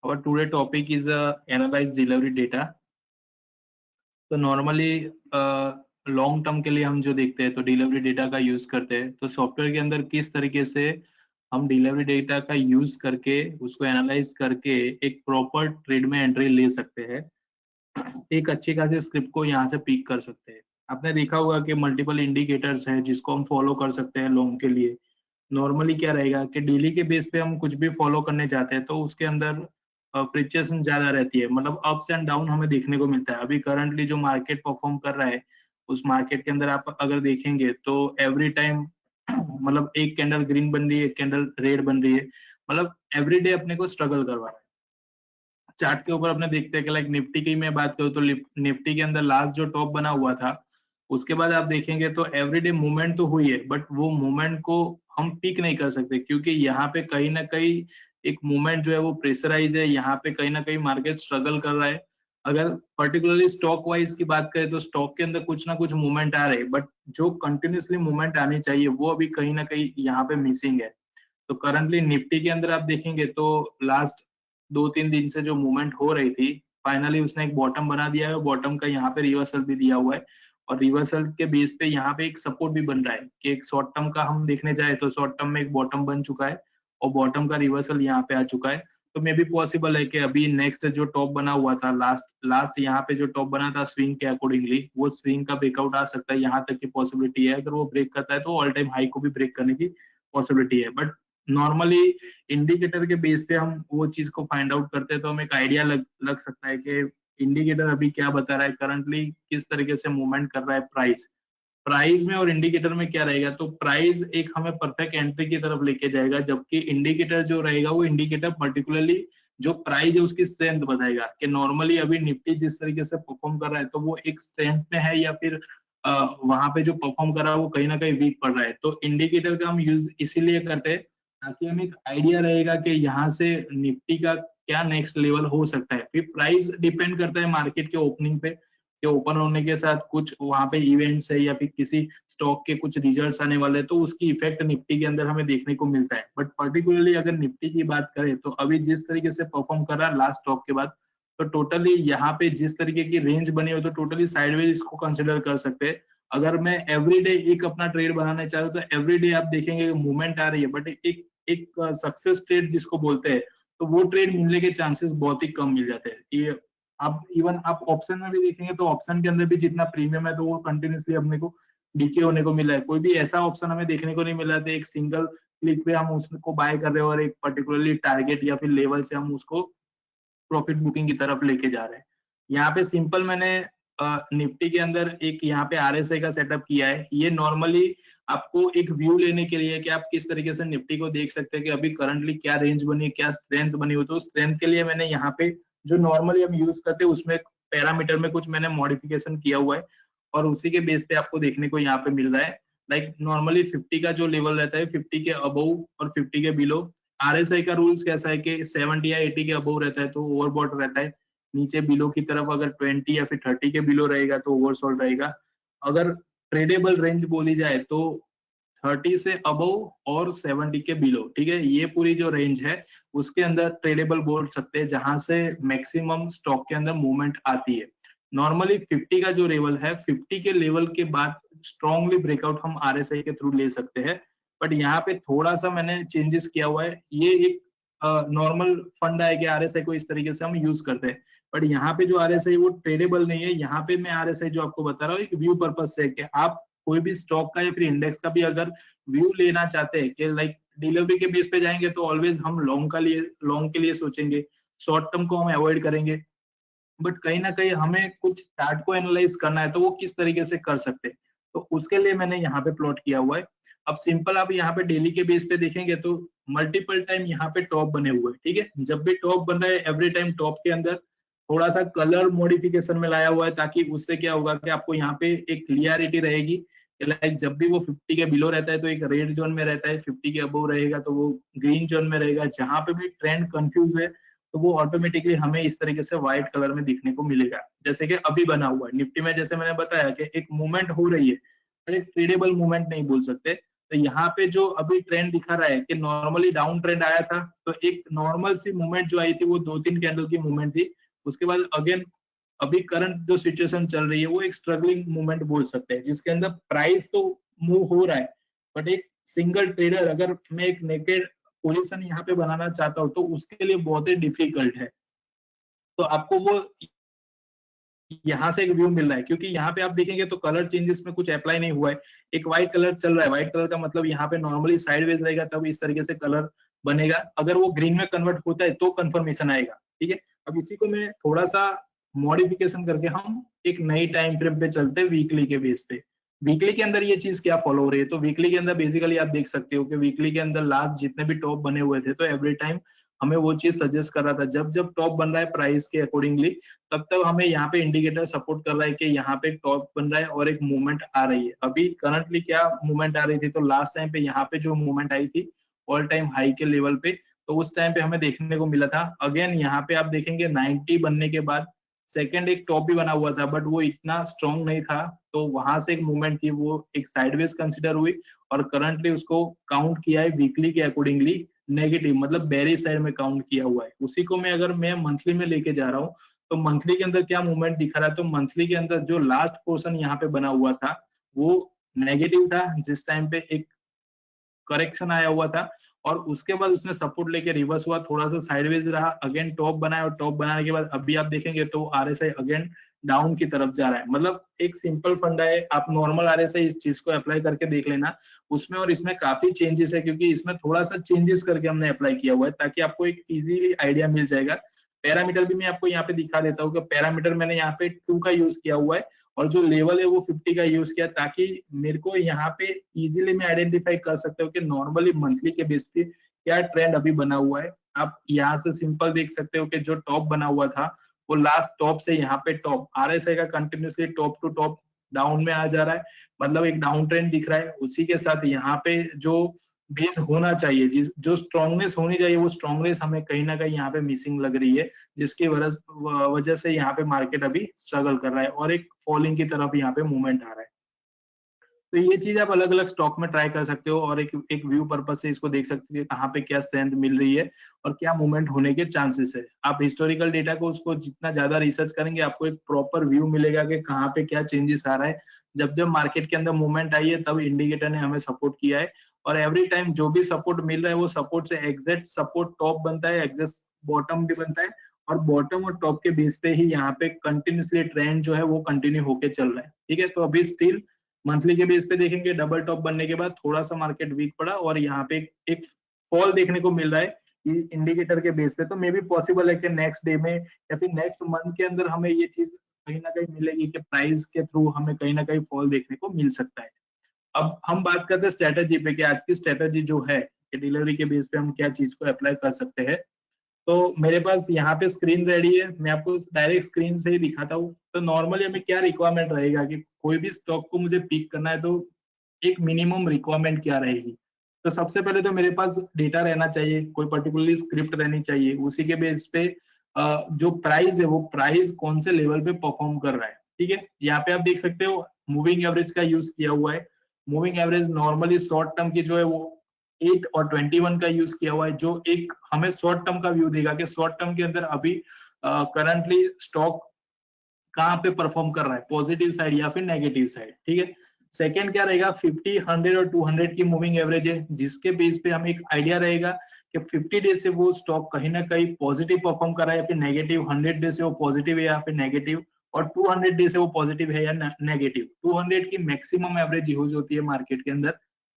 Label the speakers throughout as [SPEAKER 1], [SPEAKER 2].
[SPEAKER 1] Our today topic is analyze delivery data. तो normally long term के लिए हम जो देखते हैं तो डिलीवरी डेटा का यूज करते हैं। तो सॉफ्टवेयर के अंदर किस तरीके से हम डिलीवरी डेटा का यूज करके उसको एनालाइज करके एक प्रॉपर ट्रेड में एंट्री ले सकते हैं, एक अच्छी खासी स्क्रिप्ट को यहाँ से पिक कर सकते हैं। आपने देखा होगा कि मल्टीपल इंडिकेटर्स है जिसको हम फॉलो कर सकते हैं लॉन्ग के लिए। नॉर्मली क्या रहेगा कि डेली के बेस पे हम कुछ भी फॉलो करने जाते हैं तो उसके अंदर फ्लक्चुएशन ज्यादा रहती है, मतलब अप्स एंड डाउन हमें देखने को मिलता है। अभी करंटली जो मार्केट परफॉर्म कर रहा है उस मार्केट के अंदर आप अगर देखेंगे तो एवरी टाइम मतलब एक कैंडल ग्रीन बन रही है, एक कैंडल रेड बन रही है, मतलब एवरीडे अपने को स्ट्रगल करवा रहा है। चार्ट के ऊपर अपने देखते हैं कि लाइक निफ्टी की मैं बात करूँ तो निफ्टी के अंदर लास्ट जो टॉप बना हुआ था उसके बाद आप देखेंगे तो एवरीडे मूवमेंट तो हुई है, बट वो मूवमेंट को हम पिक नहीं कर सकते क्योंकि यहाँ पे कहीं ना कहीं एक मूवमेंट जो है वो प्रेशराइज है। यहाँ पे कहीं ना कहीं मार्केट स्ट्रगल कर रहा है। अगर पर्टिकुलरली स्टॉक वाइज की बात करें तो स्टॉक के अंदर कुछ ना कुछ मूवमेंट आ रहे हैं, बट जो कंटिन्यूसली मूवमेंट आनी चाहिए वो अभी कहीं ना कहीं यहाँ पे मिसिंग है। तो करंटली निफ्टी के अंदर आप देखेंगे तो लास्ट 2-3 दिन से जो मूवमेंट हो रही थी, फाइनली उसने एक बॉटम बना दिया है। बॉटम का यहाँ पे रिवर्सल भी दिया हुआ है और रिवर्सल के बेस पे यहाँ पे एक सपोर्ट भी बन रहा है कि एक शॉर्ट टर्म का हम देखने जाए तो शॉर्ट टर्म में एक बॉटम बन चुका है और बॉटम का रिवर्सल यहाँ पे आ चुका है। तो मे भी पॉसिबल है कि अभी नेक्स्ट जो टॉप बना हुआ था लास्ट यहाँ पे जो टॉप बना था स्विंग के अकॉर्डिंगली, वो स्विंग का ब्रेकआउट आ सकता है, यहाँ तक की पॉसिबिलिटी है। अगर वो ब्रेक करता है तो ऑल टाइम हाई को भी ब्रेक करने की पॉसिबिलिटी है। बट नॉर्मली इंडिकेटर के बेस पे हम वो चीज को फाइंड आउट करते हैं तो हमें एक आइडिया लग सकता है कि इंडिकेटर अभी क्या बता रहा है, करंटली किस तरीके से मूवमेंट कर रहा है प्राइस में और इंडिकेटर में क्या रहेगा। तो प्राइस एक हमें परफेक्ट एंट्री की तरफ लेके जाएगा, जबकि इंडिकेटर जो रहेगा वो इंडिकेटर पर्टिकुलरली जो प्राइस है उसकी स्ट्रेंथ बताएगा कि नॉर्मली अभी निफ्टी जिस तरीके से परफॉर्म कर रहा है तो वो एक स्ट्रेंथ में है या फिर वहां पे जो परफॉर्म कर रहा है वो कहीं ना कहीं वीक पड़ रहा है। तो इंडिकेटर का हम यूज इसीलिए करते हैं ताकि हमें एक आइडिया रहेगा कि यहाँ से निफ्टी का क्या नेक्स्ट लेवल हो सकता है। फिर प्राइस डिपेंड करता है मार्केट के ओपनिंग पे कि ओपन होने के साथ कुछ वहां पे इवेंट्स है या फिर किसी स्टॉक के कुछ रिजल्ट्स आने वाले हैं तो उसकी इफेक्ट निफ्टी के अंदर हमें देखने को मिलता है। बट पर्टिकुलरली अगर निफ्टी की बात करें तो अभी जिस तरीके से परफॉर्म कर रहा है लास्ट टॉप के बाद, तो टोटली यहाँ पे जिस तरीके की रेंज बनी हो तो टोटली साइडवेज इसको कंसिडर कर सकते हैं। अगर मैं एवरीडे एक अपना ट्रेड बनाना चाहूँ तो एवरीडे आप देखेंगे मूवमेंट आ रही है, बट एक सक्सेस ट्रेड जिसको बोलते हैं तो वो ट्रेड मिलने के चांसेस बहुत ही कम मिल जाते हैं। ये आप इवन आप ऑप्शन में भी देखेंगे तो ऑप्शन के अंदर भी जितना प्रीमियम है तो वो कंटिन्यूसली अपने को डीके होने को मिला है। कोई भी ऐसा ऑप्शन हमें देखने को नहीं मिला था एक सिंगल क्लिक पे हम उसको बाय कर रहे हो और एक पर्टिकुलरली टारगेट या फिर लेवल से हम उसको प्रॉफिट बुकिंग की तरफ लेके जा रहे हैं। यहाँ पे सिंपल मैंने निफ्टी के अंदर एक यहाँ पे आरएसआई का सेटअप किया है। ये नॉर्मली आपको एक व्यू लेने के लिए कि आप किस तरीके से निफ्टी को देख सकते हैं कि अभी करंटली क्या रेंज बनी है, क्या स्ट्रेंथ बनी हुई। तो स्ट्रेंथ के लिए मैंने यहाँ पे जो नॉर्मली हम यूज करते हैं उसमें पैरामीटर में कुछ मैंने मॉडिफिकेशन किया हुआ है और उसी के बेस पे आपको देखने को यहाँ पे मिल रहा है। लाइक नॉर्मली 50 का जो लेवल रहता है 50 के अबव और 50 के बिलो। आरएसआई का रूल्स कैसा है कि 70 या 80 के अबव रहता है तो ओवरबॉट रहता है, नीचे बिलो की तरफ अगर 20 या फिर 30 के बिलो रहेगा तो ओवरसोल्ड रहेगा। अगर ट्रेडेबल रेंज बोली जाए तो 30 से अबव और 70 के बिलो, ठीक है, ये पूरी जो रेंज है उसके अंदर ट्रेडेबल बोल सकते हैं जहां से मैक्सिमम स्टॉक के अंदर मूवमेंट आती है। नॉर्मली 50 का जो लेवल है 50 के लेवल के बाद स्ट्रॉन्गली ब्रेकआउट हम आरएसआई के थ्रू ले सकते हैं। बट यहाँ पे थोड़ा सा मैंने चेंजेस किया हुआ है। ये एक नॉर्मल फंड है कि आरएसआई को इस तरीके से हम यूज करते हैं, बट यहाँ पे जो आरएसआई वो ट्रेडेबल नहीं है। यहाँ पे मैं आरएसआई जो आपको बता रहा हूँ एक व्यू पर्पज से कि आप कोई भी स्टॉक का या फिर इंडेक्स का भी अगर व्यू लेना चाहते हैं कि लाइक डिलीवरी के बेस पे जाएंगे तो ऑलवेज हम लॉन्ग के लिए सोचेंगे, शॉर्ट टर्म को हम अवॉइड करेंगे। बट कहीं ना कहीं हमें कुछ चार्ट को एनालाइज करना है तो वो किस तरीके से कर सकते हैं, तो उसके लिए मैंने यहाँ पे प्लॉट किया हुआ है। अब सिंपल आप यहाँ पे डेली के बेस पे देखेंगे तो मल्टीपल टाइम यहाँ पे टॉप बने हुए हैं, ठीक है। जब भी टॉप बन रहा है एवरी टाइम टॉप के अंदर थोड़ा सा कलर मॉडिफिकेशन में लाया हुआ है ताकि उससे क्या होगा कि आपको यहाँ पे एक क्लियरिटी रहेगी। लाइक जब भी वो 50 के बिलो रहता है तो एक रेड जोन में रहता है, 50 के अबव रहेगा तो वो ग्रीन जोन में रहेगा। जहां पे भी ट्रेंड कंफ्यूज है तो वो ऑटोमेटिकली हमें इस तरीके से व्हाइट कलर में दिखने को मिलेगा, जैसे कि अभी बना हुआ है निफ्टी में। जैसे मैंने बताया कि एक मूवमेंट हो रही है, एक ट्रेडेबल मूवमेंट नहीं बोल सकते, तो यहाँ पे जो अभी ट्रेंड दिखा रहा है कि नॉर्मली डाउन ट्रेंड आया था, तो एक नॉर्मल सी मूवमेंट जो आई थी वो 2-3 कैंडल की मूवमेंट थी। उसके बाद अगेन अभी करंट जो सिचुएशन चल रही है वो एक स्ट्रगलिंग मूवमेंट बोल सकते हैं, जिसके अंदर प्राइस तो मूव हो रहा है, बट एक सिंगल ट्रेडर अगर मैं एक नेकेड पोजीशन यहाँ पे बनाना चाहता हूँ तो उसके लिए बहुत ही डिफिकल्ट है। तो आपको वो यहाँ से एक व्यू मिल रहा है, क्योंकि यहाँ पे आप देखेंगे तो कलर चेंजेस में कुछ अप्लाई नहीं हुआ है। एक व्हाइट कलर चल रहा है, व्हाइट कलर का मतलब यहाँ पे नॉर्मली साइडवेज रहेगा तब इस तरीके से कलर बनेगा, अगर वो ग्रीन में कन्वर्ट होता है तो कंफर्मेशन आएगा। ठीक है, अब इसी को मैं थोड़ा सा मॉडिफिकेशन करके हम एक नई टाइम फ्रेम पे चलते हैं, वीकली के बेस पे। वीकली के अंदर ये चीज क्या फॉलो हो रही है, तो वीकली के अंदर बेसिकली आप देख सकते हो कि वीकली के अंदर लास्ट जितने भी टॉप बने हुए थे तो एवरी टाइम हमें वो चीज सजेस्ट कर रहा था, जब जब टॉप बन रहा है प्राइस के अकॉर्डिंगली तब तक हमें यहाँ पे इंडिकेटर सपोर्ट कर रहा है कि यहाँ पे टॉप बन रहा है और एक मूवमेंट आ रही है। अभी करंटली क्या मूवमेंट आ रही थी, तो लास्ट टाइम पे यहाँ पे जो मूवमेंट आई थी ऑल टाइम हाई के लेवल पे, तो उस टाइम पे हमें देखने को मिला था। अगेन यहाँ पे आप देखेंगे 90 बनने के बाद सेकंड एक टॉप भी बना हुआ था, बट वो इतना स्ट्रॉन्ग नहीं था, तो वहां से एक मूवमेंट थी वो एक साइडवेज कंसिडर हुई और करंटली उसको काउंट किया है वीकली के अकॉर्डिंगली नेगेटिव, मतलब बेरिश साइड में काउंट किया हुआ है। उसी को मैं अगर मैं मंथली में लेके जा रहा हूँ तो मंथली के अंदर क्या मूवमेंट दिखा रहा है, तो मंथली के अंदर जो लास्ट पोर्शन यहाँ पे बना हुआ था वो नेगेटिव था, जिस टाइम पे एक करेक्शन आया हुआ था और उसके बाद उसने सपोर्ट लेके रिवर्स हुआ, थोड़ा सा साइडवेज रहा, अगेन टॉप बनाया और टॉप बनाने के बाद अभी आप देखेंगे तो आरएसआई अगेन डाउन की तरफ जा रहा है। मतलब एक सिंपल फंडा है, आप नॉर्मल आरएसआई इस चीज को अप्लाई करके देख लेना, उसमें और इसमें काफी चेंजेस है, क्योंकि इसमें थोड़ा सा चेंजेस करके हमने अप्लाई किया हुआ है ताकि आपको एक इजीली आइडिया मिल जाएगा। पैरामीटर भी मैं आपको यहाँ पे दिखा देता हूँ कि पैरामीटर मैंने यहाँ पे 2 का यूज किया हुआ है और जो लेवल है वो 50 का यूज किया, ताकि मेरे को यहाँ पे इजीली मैं आइडेंटिफाई कर सकता हूँ कि नॉर्मली मंथली के बेस पे क्या ट्रेंड अभी बना हुआ है। आप यहाँ से सिंपल देख सकते हो कि जो टॉप बना हुआ था वो लास्ट टॉप से यहाँ पे टॉप आरएसआई का continuously top to top down में आ जा रहा है, मतलब एक डाउन ट्रेंड दिख रहा है। उसी के साथ यहाँ पे जो बेस होना चाहिए, जिस जो स्ट्रांगनेस होनी चाहिए वो स्ट्रांगनेस हमें कहीं ना कहीं यहाँ पे मिसिंग लग रही है, जिसकी वजह से यहाँ पे मार्केट अभी स्ट्रगल कर रहा है और एक फॉलिंग की तरफ यहाँ पे मूवमेंट आ रहा है। तो ये चीज आप अलग अलग स्टॉक में ट्राई कर सकते हो और एक व्यू पर्पज से इसको देख सकते हो कहाँ पे क्या स्ट्रेंथ मिल रही है और क्या मूवमेंट होने के चांसेस है। आप हिस्टोरिकल डेटा को उसको जितना ज्यादा रिसर्च करेंगे आपको एक प्रॉपर व्यू मिलेगा कि कहाँ पे क्या चेंजेस आ रहा है। जब जब मार्केट के अंदर मूवमेंट आई है तब इंडिकेटर ने हमें सपोर्ट किया है और एवरी टाइम जो भी सपोर्ट मिल रहा है वो सपोर्ट से एग्जैक्ट सपोर्ट टॉप बनता है, एग्जैक्ट बॉटम भी बनता है और बॉटम और टॉप के बेस पे ही यहाँ पे कंटिन्यूसली ट्रेंड जो है वो कंटिन्यू होके चल रहा है। ठीक है, तो अभी स्टिल मंथली के बेस पे देखेंगे डबल टॉप बनने के बाद थोड़ा सा मार्केट वीक पड़ा और यहाँ पे एक फॉल देखने को मिल रहा है इंडिकेटर के बेस पे। तो मे भी पॉसिबल है कि नेक्स्ट डे में या फिर नेक्स्ट मंथ के अंदर हमें ये चीज कहीं ना कहीं मिलेगी कि प्राइस के थ्रू हमें कहीं ना कहीं फॉल देखने को मिल सकता है। अब हम बात करते हैं स्ट्रेटेजी पे कि आज की स्ट्रेटेजी जो है कि डिलीवरी के बेस पे हम क्या चीज को अप्लाई कर सकते हैं। तो मेरे पास यहाँ पे स्क्रीन रेडी है, मैं आपको डायरेक्ट स्क्रीन से ही दिखाता हूँ। तो नॉर्मली हमें क्या रिक्वायरमेंट रहेगा कि कोई भी स्टॉक को मुझे पिक करना है तो एक मिनिमम रिक्वायरमेंट क्या रहेगी। तो सबसे पहले तो मेरे पास डेटा रहना चाहिए, कोई पर्टिकुलरली स्क्रिप्ट रहनी चाहिए, उसी के बेस पे जो प्राइस है वो प्राइस कौन से लेवल पे परफॉर्म कर रहा है। ठीक है, यहाँ पे आप देख सकते हो मूविंग एवरेज का यूज किया हुआ है। Moving average normally short term की जो है वो 8 और 21 का यूज किया हुआ है, जो एक हमें शॉर्ट टर्म का व्यू देगा कि शॉर्ट टर्म के अंदर अभी करंटली स्टॉक कहाँ पे परफॉर्म कर रहा है, पॉजिटिव साइड या फिर नेगेटिव साइड। ठीक है, सेकंड क्या रहेगा 50, 100 और 200 की मूविंग एवरेज है, जिसके बेस पे हमें एक आइडिया रहेगा कि 50 डे से वो स्टॉक कहीं ना कहीं पॉजिटिव परफॉर्म कर रहा है या फिर नेगेटिव, 100 डे से वो पॉजिटिव है या फिर नेगेटिव और 200 डे से वो पॉजिटिव है या नेगेटिव। 200 की मैक्सिमम एवरेज यूज होती है मार्केट के अंदर,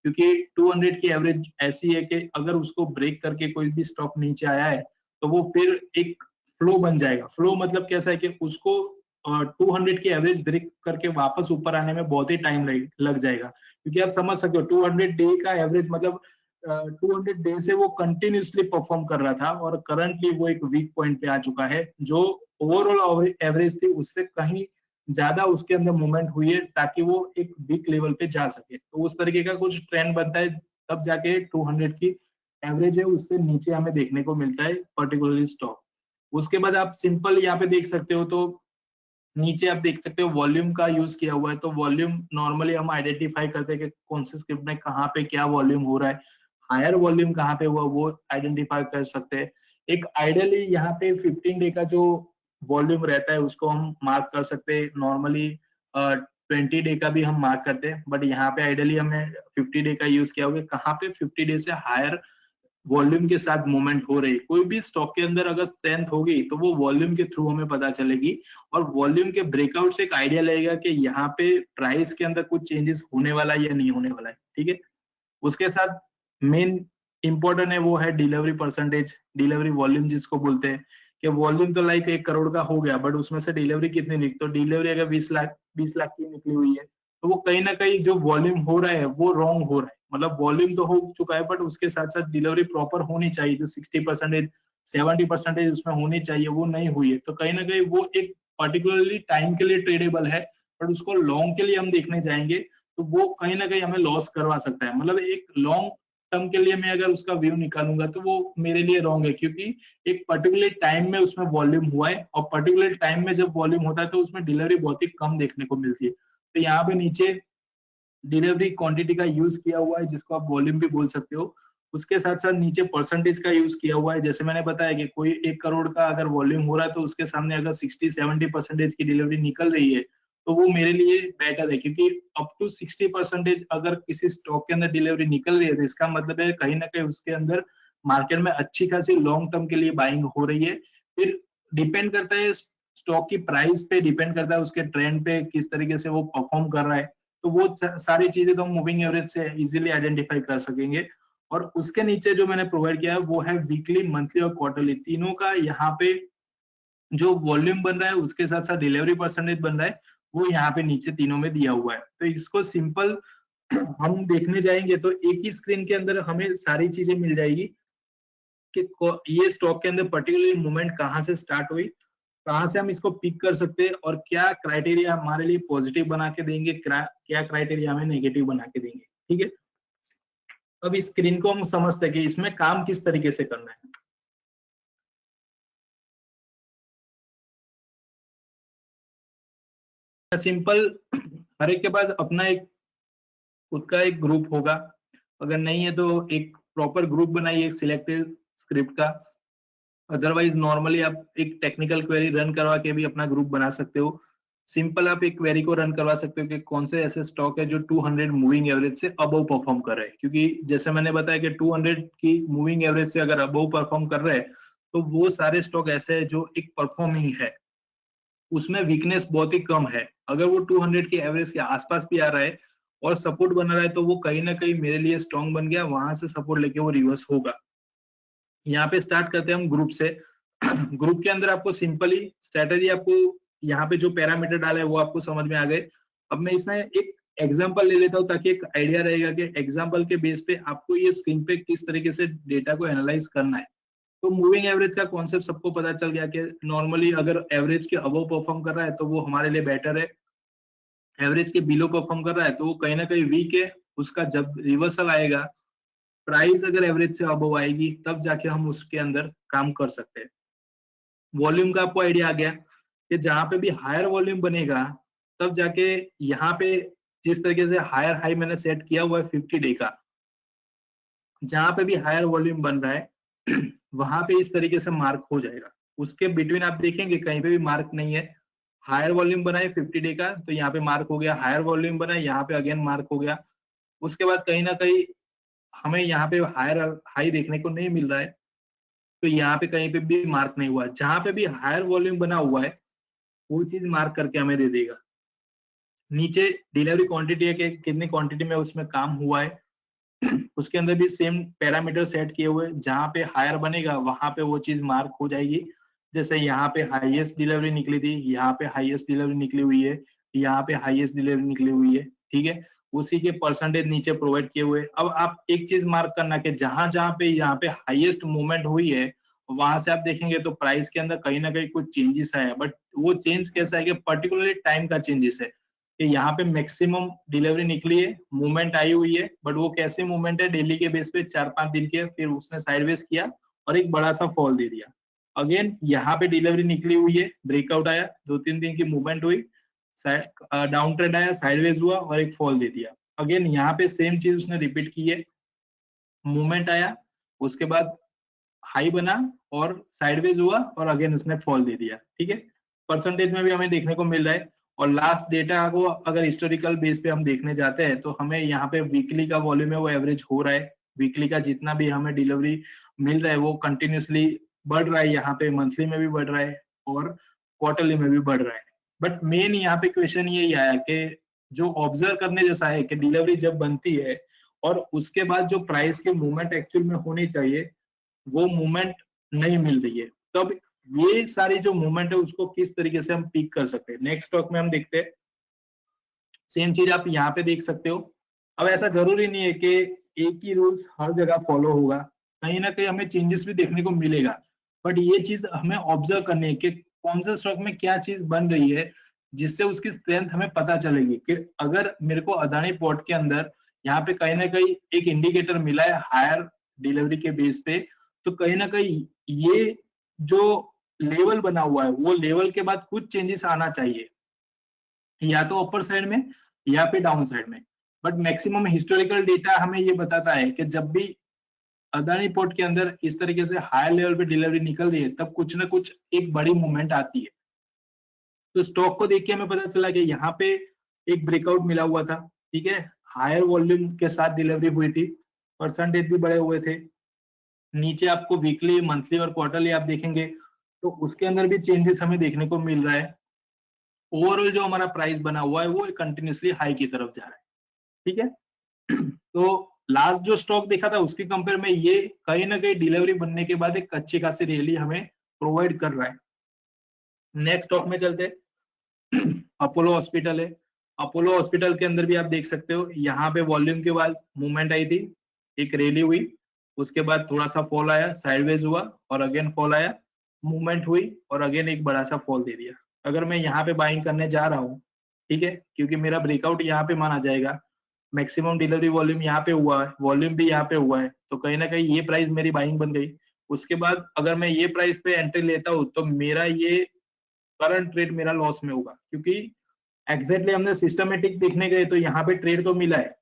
[SPEAKER 1] क्योंकि 200 की एवरेज ऐसी है कि अगर उसको ब्रेक करके कोई भी स्टॉक नीचे आया है तो वो फिर एक फ्लो बन जाएगा। फ्लो मतलब कैसा है कि उसको 200 की एवरेज ब्रेक करके वापस ऊपर आने में बहुत ही टाइम लग जाएगा, क्योंकि आप समझ सकते हो 200 डे का एवरेज मतलब 200 डे से वो कंटिन्यूसली परफॉर्म कर रहा था और करंटली वो एक वीक पॉइंट पे आ चुका है, जो ओवरऑल एवरेज थी उससे कहीं ज्यादा उसके अंदर मूवमेंट हुई है ताकि वो एक वीक लेवल पे जा सके। तो उस तरीके का कुछ ट्रेंड बनता है तब जाके 200 की एवरेज है उससे नीचे हमें देखने को मिलता है पर्टिकुलरली स्टॉक। उसके बाद आप सिंपल यहाँ पे देख सकते हो तो नीचे आप देख सकते हो वॉल्यूम का यूज किया हुआ है। तो वॉल्यूम नॉर्मली हम आइडेंटिफाई करते हैं कि कौन से स्क्रिप्ट में कहाँ पे क्या वॉल्यूम हो रहा है, हायर वॉल्यूम कहाँ पे हुआ वो आइडेंटिफाई कर सकते हैं। एक आइडियली यहाँ पे 15 डे का जो वॉल्यूम रहता है उसको हम मार्क कर सकते हैं। नॉर्मली 20 डे का भी हम मार्क करते हैं, बट यहाँ पे आइडियली हमने 50 डे का यूज किया होगा। कहाँ पे 50 डे से हायर वॉल्यूम के साथ मूवमेंट हो रही है। कोई भी स्टॉक के अंदर अगर स्ट्रेंथ होगी तो वो वॉल्यूम के थ्रू हमें पता चलेगी, और वॉल्यूम के ब्रेकआउट से एक आइडिया लगेगा कि यहाँ पे प्राइस के अंदर कुछ चेंजेस होने वाला है या नहीं होने वाला है। ठीक है, उसके साथ मेन इंपॉर्टेंट है वो है डिलीवरी परसेंटेज, डिलीवरी वॉल्यूम जिसको बोलते हैं। कि वॉल्यूम तो लाइक 1 करोड़ का हो गया, बट उसमें से डिलीवरी कितनी निकली, तो डिलीवरी अगर 20 लाख की निकली हुई है तो वो कहीं ना कहीं जो वॉल्यूम हो रहा है वो रॉन्ग हो रहा है। मतलब वॉल्यूम तो हो चुका है, बट उसके साथ साथ डिलीवरी प्रॉपर होनी चाहिए, जो 60% 70% उसमें होनी चाहिए वो नहीं हुई है। तो कहीं ना कहीं वो एक पर्टिकुलरली टाइम के लिए ट्रेडेबल है, बट उसको लॉन्ग के लिए हम देखने जाएंगे तो वो कहीं ना कहीं हमें लॉस करवा सकता है। मतलब एक लॉन्ग टर्म के लिए मैं अगर उसका व्यू निकालूंगा तो वो मेरे लिए रॉन्ग है, क्योंकि एक पर्टिकुलर टाइम में उसमें वॉल्यूम हुआ है, और पर्टिकुलर टाइम में जब वॉल्यूम होता है तो उसमें डिलीवरी बहुत ही कम देखने को मिलती है। तो यहाँ पे नीचे डिलीवरी क्वांटिटी का यूज किया हुआ है, जिसको आप वॉल्यूम भी बोल सकते हो। उसके साथ साथ नीचे परसेंटेज का यूज किया हुआ है। जैसे मैंने बताया कि कोई 1 करोड़ का अगर वॉल्यूम हो रहा है तो उसके सामने अगर 60-70% की डिलीवरी निकल रही है तो वो मेरे लिए बेटर है, क्योंकि अप टू 60% अगर किसी स्टॉक के अंदर डिलीवरी निकल रही है तो इसका मतलब है कहीं ना कहीं उसके अंदर मार्केट में अच्छी खासी लॉन्ग टर्म के लिए बाइंग हो रही है। फिर डिपेंड करता है स्टॉक की प्राइस पे, डिपेंड करता है उसके ट्रेंड पे किस तरीके से वो परफॉर्म कर रहा है। तो वो सारी चीजें तो हम मूविंग एवरेज से इजीली आइडेंटिफाई कर सकेंगे। और उसके नीचे जो मैंने प्रोवाइड किया है वो है वीकली, मंथली और क्वार्टरली तीनों का। यहाँ पे जो वॉल्यूम बन रहा है उसके साथ साथ डिलीवरी परसेंटेज बन रहा है, वो यहाँ पे नीचे तीनों में दिया हुआ है। तो इसको सिंपल हम देखने जाएंगे तो एक ही स्क्रीन के अंदर हमें सारी चीजें मिल जाएगी कि ये स्टॉक के अंदर पर्टिकुलर मूवमेंट कहाँ से स्टार्ट हुई, कहाँ से हम इसको पिक कर सकते हैं, और क्या क्राइटेरिया हमारे लिए पॉजिटिव बना के देंगे, क्या क्राइटेरिया हमें नेगेटिव बना के देंगे। ठीक है, अब इस स्क्रीन को हम समझते हैं कि इसमें काम किस तरीके से करना है। सिंपल, हर एक के पास अपना एक खुद का एक ग्रुप होगा। अगर नहीं है तो एक प्रॉपर ग्रुप बनाइए एक सिलेक्टेड स्क्रिप्ट का। अदरवाइज नॉर्मली आप एक टेक्निकल क्वेरी रन करवा के भी अपना ग्रुप बना सकते हो। सिंपल आप एक क्वेरी को रन करवा सकते हो कि कौन से ऐसे स्टॉक है जो 200 मूविंग एवरेज से अबव परफॉर्म कर रहे हैं, क्योंकि जैसे मैंने बताया कि 200 की मूविंग एवरेज से अगर अबव परफॉर्म कर रहे हैं तो वो सारे स्टॉक ऐसे हैं जो एक परफॉर्मिंग है, उसमें वीकनेस बहुत ही कम है। अगर वो 200 की एवरेज के आसपास भी आ रहा है और सपोर्ट बना रहा है तो वो कहीं ना कहीं मेरे लिए स्ट्रॉन्ग बन गया, वहां से सपोर्ट लेके वो रिवर्स होगा। यहाँ पे स्टार्ट करते हैं हम ग्रुप से। ग्रुप के अंदर आपको सिंपली स्ट्रेटेजी, आपको यहाँ पे जो पैरामीटर डाले वो आपको समझ में आ गए। अब मैं इसमें एक एग्जांपल ले लेता हूँ ताकि एक आइडिया रहेगा कि एग्जांपल के बेस पे आपको ये स्क्रीन पे किस तरीके से डेटा को एनालाइज करना है। तो मूविंग एवरेज का कॉन्सेप्ट सबको पता चल गया कि नॉर्मली अगर एवरेज के अबव परफॉर्म कर रहा है तो वो हमारे लिए बेटर है, एवरेज के बिलो परफॉर्म कर रहा है तो वो कहीं ना कहीं वीक है। उसका जब रिवर्सल आएगा, प्राइस अगर एवरेज से अबव आएगी तब जाके हम उसके अंदर काम कर सकते हैं। वॉल्यूम का आपको आइडिया आ गया कि जहां पे भी हायर वॉल्यूम बनेगा तब जाके यहाँ पे जिस तरीके से हायर हाई मैंने सेट किया हुआ है 50 डे का, जहां पे भी हायर वॉल्यूम बन रहा है वहां पे इस तरीके से मार्क हो जाएगा। उसके बिटवीन आप देखेंगे कहीं पे भी मार्क नहीं है। हायर वॉल्यूम बना है 50 डे का तो यहाँ पे मार्क हो गया, हायर वॉल्यूम बना है यहाँ पे अगेन मार्क हो गया। उसके बाद कहीं ना कहीं हमें यहाँ पे हायर हाई देखने को नहीं मिल रहा है तो यहाँ पे कहीं पे भी मार्क नहीं हुआ। जहां पे भी हायर वॉल्यूम बना हुआ है वो चीज मार्क करके हमें दे देगा। नीचे डिलीवरी क्वांटिटी है कि कितनी क्वांटिटी में उसमें काम हुआ है, उसके अंदर भी सेम पैरामीटर सेट किए हुए, जहां पे हायर बनेगा वहां पे वो चीज मार्क हो जाएगी। जैसे यहाँ पे हाईएस्ट डिलीवरी निकली थी, यहाँ पे हाईएस्ट डिलीवरी निकली हुई है, यहाँ पे हाईएस्ट डिलीवरी निकली हुई है। ठीक है, उसी के परसेंटेज नीचे प्रोवाइड किए हुए। अब आप एक चीज मार्क करना कि जहां जहां पे यहाँ पे हाईएस्ट मूवमेंट हुई है वहां से आप देखेंगे तो प्राइस के अंदर कहीं ना कहीं कुछ चेंजेस आया, बट वो चेंज कैसा है कि पर्टिकुलरली टाइम का चेंजेस है कि यहाँ पे मैक्सिमम डिलीवरी निकली है, मूवमेंट आई हुई है, बट वो कैसे मूवमेंट है, डेली के बेस पे 4-5 दिन के, फिर उसने साइडवेज किया और एक बड़ा सा फॉल दे दिया। अगेन यहाँ पे डिलीवरी निकली हुई है, ब्रेकआउट आया, 2-3 दिन की मूवमेंट हुई, डाउन ट्रेंड आया, साइडवेज हुआ और एक फॉल दे दिया। अगेन यहाँ पे सेम चीज उसने रिपीट की है, मूवमेंट आया, उसके बाद हाई बना और साइडवेज हुआ और अगेन उसने फॉल दे दिया। ठीक है, परसेंटेज में भी हमें देखने को मिल रहा है। और लास्ट डेटा को अगर हिस्टोरिकल बेस पे हम देखने जाते हैं तो हमें यहाँ पे वीकली का वॉल्यूम है वो एवरेज हो रहा है, वीकली का जितना भी हमें डिलीवरी मिल रहा है वो कंटिन्यूसली बढ़ रहा है, यहाँ पे मंथली में भी बढ़ रहा है और क्वार्टरली में भी बढ़ रहा है। बट मेन यहाँ पे क्वेश्चन यही आया कि जो ऑब्जर्व करने जैसा है कि डिलीवरी जब बनती है और उसके बाद जो प्राइस की मूवमेंट एक्चुअल में होनी चाहिए वो मूवमेंट नहीं मिल रही है, तब ये सारी जो मूवमेंट है उसको किस तरीके से हम पिक कर सकते हैं। नेक्स्ट स्टॉक में हम देखते हैं, सेम चीज आप यहाँ पे देख सकते हो। अब ऐसा जरूरी नहीं है कि एक ही रूल्स हर जगह फॉलो होगा, कहीं ना कहीं हमें चेंजेस भी देखने को मिलेगा, बट ये चीज हमें ऑब्जर्व करनी है कि कौन से स्टॉक में क्या चीज बन रही है जिससे उसकी स्ट्रेंथ हमें पता चलेगी कि अगर मेरे को अदानी पोर्ट के अंदर यहाँ पे कहीं ना कहीं एक इंडिकेटर मिला है हायर डिलीवरी के बेस पे, तो कहीं ना कहीं ये जो लेवल बना हुआ है वो लेवल के बाद कुछ चेंजेस आना चाहिए, या तो अपर साइड में या फिर डाउन साइड में। बट मैक्सिमम हिस्टोरिकल डेटा हमें ये बताता है कि जब भी अदानी पोर्ट के अंदर इस तरीके से हायर लेवल पे डिलीवरी निकल रही है तब कुछ ना कुछ एक बड़ी मूवमेंट आती है। तो स्टॉक को देख के हमें पता चला कि यहाँ पे एक ब्रेकआउट मिला हुआ था, ठीक है, हायर वॉल्यूम के साथ डिलीवरी हुई थी, परसेंटेज भी बड़े हुए थे। नीचे आपको वीकली, मंथली और क्वार्टरली आप देखेंगे तो उसके अंदर भी चेंजेस हमें देखने को मिल रहा है। ओवरऑल जो हमारा प्राइस बना हुआ है वो कंटिन्यूसली हाई की तरफ जा रहा है। ठीक है, तो लास्ट जो स्टॉक देखा था उसके कंपेयर में ये कहीं ना कहीं डिलीवरी बनने के बाद एक अच्छी खासी रैली हमें प्रोवाइड कर रहा है। नेक्स्ट स्टॉक में चलते हैं, अपोलो हॉस्पिटल है। अपोलो हॉस्पिटल के अंदर भी आप देख सकते हो यहाँ पे वॉल्यूम के बाद मूवमेंट आई थी, एक रैली हुई, उसके बाद थोड़ा सा फॉल आया, साइडवेज हुआ और अगेन फॉल आया, मूवमेंट हुई और अगेन एक बड़ा सा फॉल दे दिया। अगर मैं यहाँ पे बाइंग करने जा रहा हूँ, ठीक है, क्योंकि मेरा ब्रेकआउट यहाँ पे माना जाएगा, मैक्सिमम डिलीवरी वॉल्यूम यहाँ पे हुआ है, वॉल्यूम भी यहाँ पे हुआ है, तो कहीं ना कहीं ये प्राइस मेरी बाइंग बन गई। उसके बाद अगर मैं ये प्राइस पे एंट्री लेता हूँ तो मेरा ये करंट ट्रेड मेरा लॉस में होगा, क्योंकि एग्जैक्टली हमने सिस्टमेटिक देखने गए तो यहाँ पे ट्रेड तो मिला है,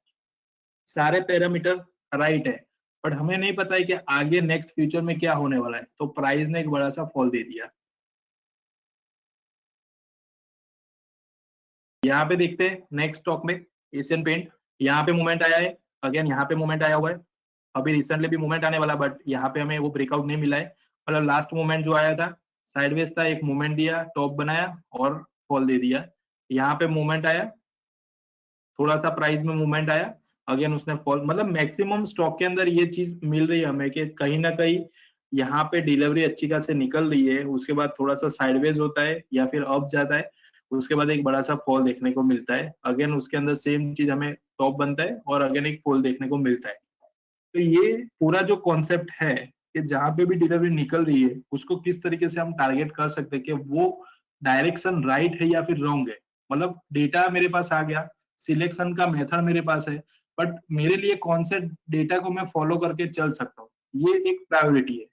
[SPEAKER 1] सारे पैरामीटर राइट है, बट हमें नहीं पता है कि आगे नेक्स्ट फ्यूचर में क्या होने वाला है, तो प्राइस ने एक बड़ा सा फॉल दे दिया। यहाँ पे देखते हैं नेक्स्ट स्टॉक में एशियन पेंट, यहाँ पे मूवमेंट आया है, अगेन यहाँ पे मूवमेंट आया हुआ है, अभी रिसेंटली भी मूवमेंट आने वाला, बट यहाँ पे हमें वो ब्रेकआउट नहीं मिला है। मतलब लास्ट मूवमेंट जो आया था साइडवेज था, एक मूवमेंट दिया, टॉप बनाया और फॉल दे दिया। यहाँ पे मूवमेंट आया, थोड़ा सा प्राइस में मूवमेंट आया, अगेन उसने फॉल, मतलब मैक्सिमम स्टॉक के अंदर ये चीज मिल रही है हमें कि कहीं ना कहीं यहाँ पे डिलीवरी अच्छी खासी निकल रही है, उसके बाद थोड़ा सा साइडवेज होता है या फिर अप जाता है, उसके बाद एक बड़ा सा फॉल देखने को मिलता है, अगेन उसके अंदर सेम चीज हमें टॉप बनता है और अगेन एक फॉल देखने को मिलता है। तो ये पूरा जो कॉन्सेप्ट है कि जहां पे भी डिलीवरी निकल रही है उसको किस तरीके से हम टारगेट कर सकते हैं कि वो डायरेक्शन राइट है या फिर रॉन्ग है। मतलब डेटा मेरे पास आ गया, सिलेक्शन का मेथड मेरे पास है, बट मेरे लिए कौन से डेटा को मैं फॉलो करके चल सकता हूँ, ये एक प्रायोरिटी है।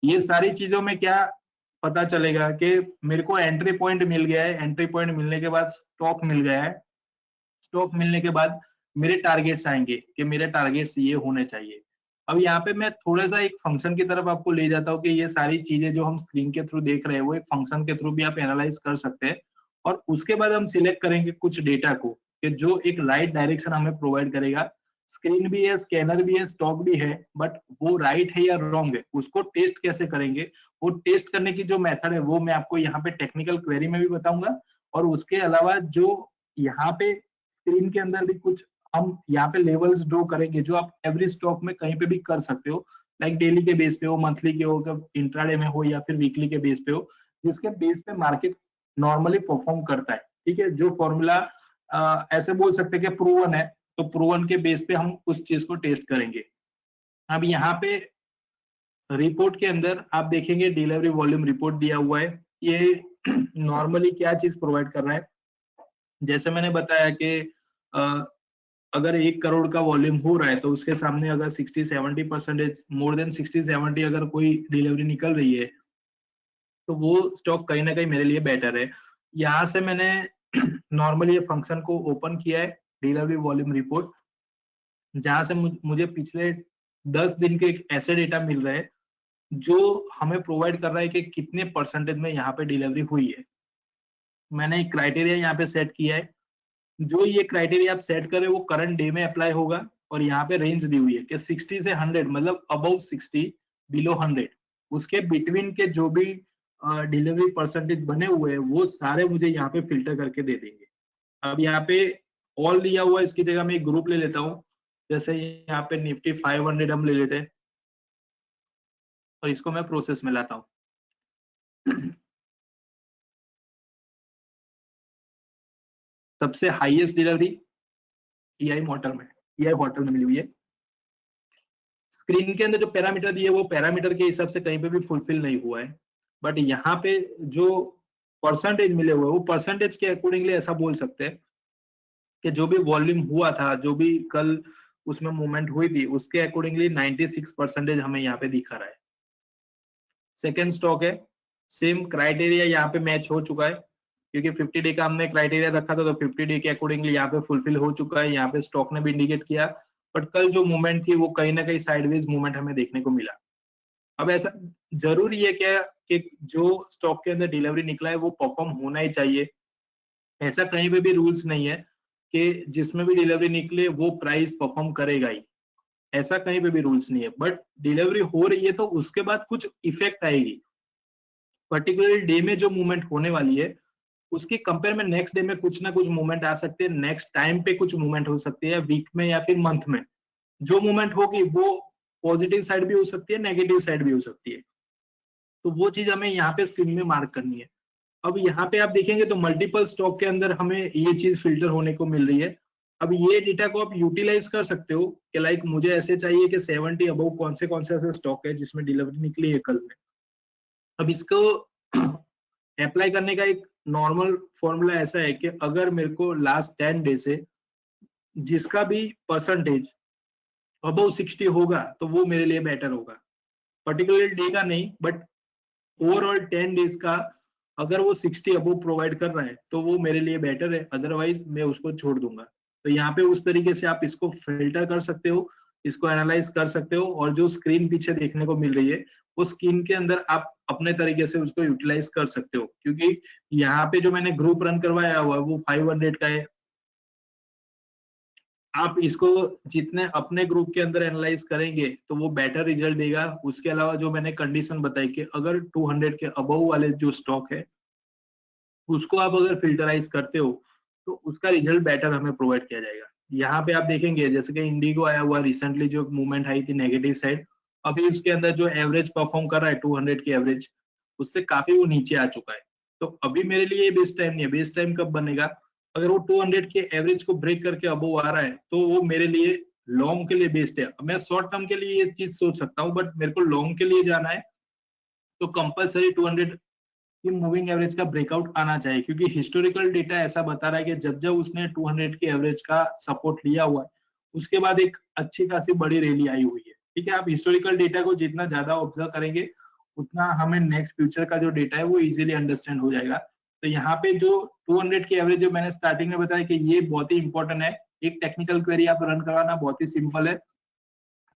[SPEAKER 1] ये सारी चीजों में क्या पता चलेगा कि मेरे को एंट्री पॉइंट मिल गया है, एंट्री पॉइंट मिलने के बाद स्टॉक मिल गया है, स्टॉक मिलने के बाद मेरे टारगेट्स आएंगे कि मेरे टारगेट्स ये होने चाहिए। अब यहाँ पे मैं थोड़ा सा एक फंक्शन की तरफ आपको ले जाता हूँ कि ये सारी चीजें जो हम स्क्रीन के थ्रू देख रहे हैं वो एक फंक्शन के थ्रू भी आप एनालाइज कर सकते हैं, और उसके बाद हम सिलेक्ट करेंगे कुछ डेटा को कि जो एक राइट डायरेक्शन हमें प्रोवाइड करेगा। स्क्रीन भी है, स्कैनर भी है, स्टॉक भी है, बट वो राइट है या रॉन्ग है उसको टेस्ट कैसे करेंगे, वो टेस्ट करने की जो मेथड है वो मैं आपको यहाँ पे टेक्निकल क्वेरी में भी बताऊंगा। और उसके अलावा जो यहाँ पे स्क्रीन के अंदर भी कुछ हम यहाँ पे लेवल्स ड्रॉ करेंगे जो आप एवरी स्टॉक में कहीं पे भी कर सकते हो, लाइक डेली के बेस पे हो, मंथली के हो, इंट्राडे में हो या फिर वीकली के बेस पे हो, जिसके बेस पे मार्केट नॉर्मली परफॉर्म करता है। ठीक है, जो फॉर्मूला ऐसे बोल सकते हैं कि प्रूवन है, तो प्रूवन के बेस पे हम उस चीज को टेस्ट करेंगे। अब यहाँ पे रिपोर्ट के अंदर आप देखेंगे डिलीवरी वॉल्यूम रिपोर्ट दिया हुआ है, ये नॉर्मली क्या चीज प्रोवाइड कर रहा है, जैसे मैंने बताया कि अगर 1 करोड़ का वॉल्यूम हो रहा है तो उसके सामने अगर 60-70% मोर देन 60-70 अगर कोई डिलीवरी निकल रही है तो वो स्टॉक कहीं ना कहीं मेरे लिए बेटर है। यहाँ से मैंने नॉर्मली ये फंक्शन को ओपन किया है, डिलीवरी वॉल्यूम रिपोर्ट, जहां से मुझे पिछले 10 दिन के एक ऐसे डेटा मिल रहे हैं जो हमें प्रोवाइड कर रहा है कि कितने परसेंटेज में यहाँ पे डिलीवरी हुई है। मैंने एक क्राइटेरिया यहाँ पे सेट किया है, जो ये क्राइटेरिया आप सेट करें वो करंट डे में अप्लाई होगा, और यहाँ पे रेंज दी हुई है कि 60 से 100, मतलब अबव 60, बिलो 100, उसके बिटवीन के जो भी डिलीवरी परसेंटेज बने हुए हैं वो सारे मुझे यहाँ पे फिल्टर करके दे देंगे। अब यहाँ पे ऑल दिया हुआ है, इसकी जगह मैं एक ग्रुप ले लेता हूँ, जैसे यहाँ पे निफ्टी 500 हम ले लेते हैं और इसको मैं प्रोसेस में लाता हूँ। सबसे हाईएस्ट डिलीवरी EI मोटर में, EI होटल में मिली हुई है। स्क्रीन के अंदर जो पैरामीटर दिए वो पैरामीटर के हिसाब से कहीं पे भी फुलफिल नहीं हुआ है, बट यहाँ पे जो परसेंटेज मिले हुए वो परसेंटेज के अकॉर्डिंगली ऐसा बोल सकते हैं कि जो भी वॉल्यूम हुआ था, जो भी कल उसमें मूवमेंट हुई थी, उसके अकॉर्डिंगली 96% हमें यहाँ पे दिखा रहा है। सेकेंड स्टॉक है, सेम क्राइटेरिया यहाँ पे मैच हो चुका है, क्योंकि 50 डे का हमने क्राइटेरिया रखा था, तो 50 डे के अकॉर्डिंगली यहाँ पे फुलफिल हो चुका है। यहाँ पे स्टॉक ने भी इंडिकेट किया, बट कल जो मूवमेंट थी वो कहीं ना कहीं साइडवेज मूवमेंट हमें देखने को मिला। अब ऐसा जरूरी है क्या कि जो स्टॉक के अंदर डिलीवरी निकला है वो परफॉर्म होना ही चाहिए? ऐसा कहीं पे भी रूल्स नहीं है कि जिसमें भी डिलीवरी निकले वो प्राइस परफॉर्म करेगा ही, ऐसा कहीं पे भी रूल्स नहीं है। बट डिलीवरी हो रही है तो उसके बाद कुछ इफेक्ट आएगी, पर्टिकुलर डे में जो मूवमेंट होने वाली है उसकी कंपेयर में नेक्स्ट डे में कुछ ना कुछ मूवमेंट आ सकते हैं, नेक्स्ट टाइम पे कुछ मूवमेंट हो सकती है, वीक में या फिर मंथ में। जो मूवमेंट होगी वो पॉजिटिव साइड भी हो सकती है, नेगेटिव साइड भी हो सकती है, तो वो चीज हमें यहाँ पे स्क्रीन में मार्क करनी है। अब यहाँ पे आप देखेंगे तो मल्टीपल स्टॉक के अंदर हमें ये चीज फिल्टर होने को मिल रही है। अब ये डेटा को आप यूटिलाइज कर सकते हो कि लाइक मुझे ऐसे चाहिए कि 70 अबव कौन से ऐसे स्टॉक है जिसमें डिलीवरी निकली है कल में। अब इसको अप्लाई करने का एक नॉर्मल फॉर्मूला ऐसा है कि अगर मेरे को लास्ट 10 डे से जिसका भी परसेंटेज अबव 60 होगा तो वो मेरे लिए बेटर होगा, पर्टिकुलर डे का नहीं बट ओवरऑल 10 डेज का। अगर वो 60 अबव प्रोवाइड कर रहा है तो वो मेरे लिए बेटर है, अदरवाइज मैं उसको छोड़ दूंगा। तो यहाँ पे उस तरीके से आप इसको फिल्टर कर सकते हो, इसको एनालाइज कर सकते हो, और जो स्क्रीन पीछे देखने को मिल रही है उस स्क्रीन के अंदर आप अपने तरीके से उसको यूटिलाइज कर सकते हो, क्योंकि यहाँ पे जो मैंने ग्रुप रन करवाया हुआ है वो 500 का है। आप इसको जितने अपने ग्रुप के अंदर एनालाइज करेंगे तो वो बेटर रिजल्ट देगा। उसके अलावा जो मैंने कंडीशन बताई कि अगर 200 के अबव वाले जो स्टॉक है उसको आप अगर फिल्टराइज करते हो तो उसका रिजल्ट बेटर हमें प्रोवाइड किया जाएगा। यहाँ पे आप देखेंगे जैसे कि इंडिगो आया हुआ रिसेंटली, जो मूवमेंट आई थी नेगेटिव साइड, अभी उसके अंदर जो एवरेज परफॉर्म कर रहा है 200 की एवरेज, उससे काफी वो नीचे आ चुका है। तो अभी मेरे लिए बेस्ट टाइम नहीं है। बेस्ट टाइम कब बनेगा? अगर वो 200 के एवरेज को ब्रेक करके अबव आ रहा है तो वो मेरे लिए लॉन्ग के लिए बेस्ट है। मैं शॉर्ट टर्म के लिए ये चीज सोच सकता हूँ, बट मेरे को लॉन्ग के लिए जाना है तो कंपलसरी 200 की मूविंग एवरेज का ब्रेकआउट आना चाहिए, क्योंकि हिस्टोरिकल डेटा ऐसा बता रहा है कि जब जब उसने 200 की एवरेज का सपोर्ट लिया हुआ है उसके बाद एक अच्छी खासी बड़ी रैली आई हुई है। ठीक है, आप हिस्टोरिकल डेटा को जितना ज्यादा ऑब्जर्व करेंगे उतना हमें नेक्स्ट फ्यूचर का जो डेटा है वो इजीली अंडरस्टैंड हो जाएगा। तो यहाँ पे जो 200 की एवरेज जो मैंने स्टार्टिंग में बताया कि ये बहुत ही इंपॉर्टेंट है। एक टेक्निकल क्वेरी आप रन करवाना बहुत ही सिंपल है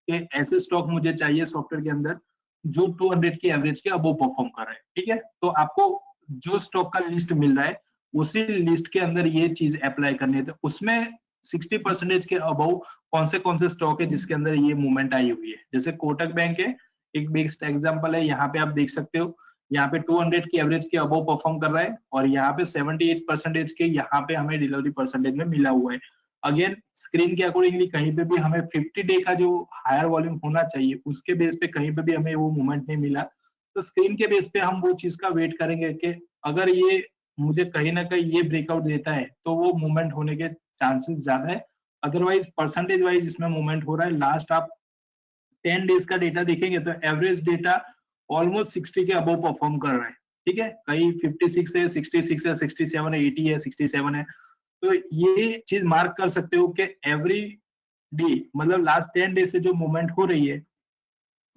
[SPEAKER 1] कि ऐसे स्टॉक मुझे चाहिए सॉफ्टवेयर के अंदर जो 200 की एवरेज के अबव परफॉर्म कर रहा है। ठीक है, तो आपको जो स्टॉक का लिस्ट मिल रहा है उसी लिस्ट के अंदर ये चीज अप्लाई करनी है। तो उसमें 60% के अबव कौन से स्टॉक है जिसके अंदर ये मूवमेंट आई हुई है। जैसे कोटक बैंक है, एक बेस्ट एग्जांपल है। यहाँ पे आप देख सकते हो, यहाँ पे 200 की एवरेज के अबव परफॉर्म कर रहा है और यहाँ पे 78% के यहाँ पे हमें डिलीवरी परसेंटेज में मिला हुआ है। अगेन स्क्रीन के अकॉर्डिंगली कहीं पे भी हमें 50 डे का जो हायर वॉल्यूम होना चाहिए उसके बेस पे कहीं पे भी हमें वो मूवमेंट नहीं मिला। तो स्क्रीन के बेस पे हम वो चीज का वेट करेंगे कि अगर ये मुझे कहीं ना कहीं ये ब्रेकआउट देता है तो वो मूवमेंट होने के चांसेस ज्यादा है। अदरवाइज परसेंटेज वाइज इसमें मूवमेंट हो रहा है। लास्ट आप 10 डेज का डेटा देखेंगे तो एवरेज डेटा ऑलमोस्ट 60 के अबव परफॉर्म कर रहा है। ठीक है, कहीं 56 है, 66 है, 67 है, 80 है, 67 है। तो ये चीज मार्क कर सकते हो कि एवरी डे, मतलब लास्ट 10 डे से जो मूवमेंट हो रही है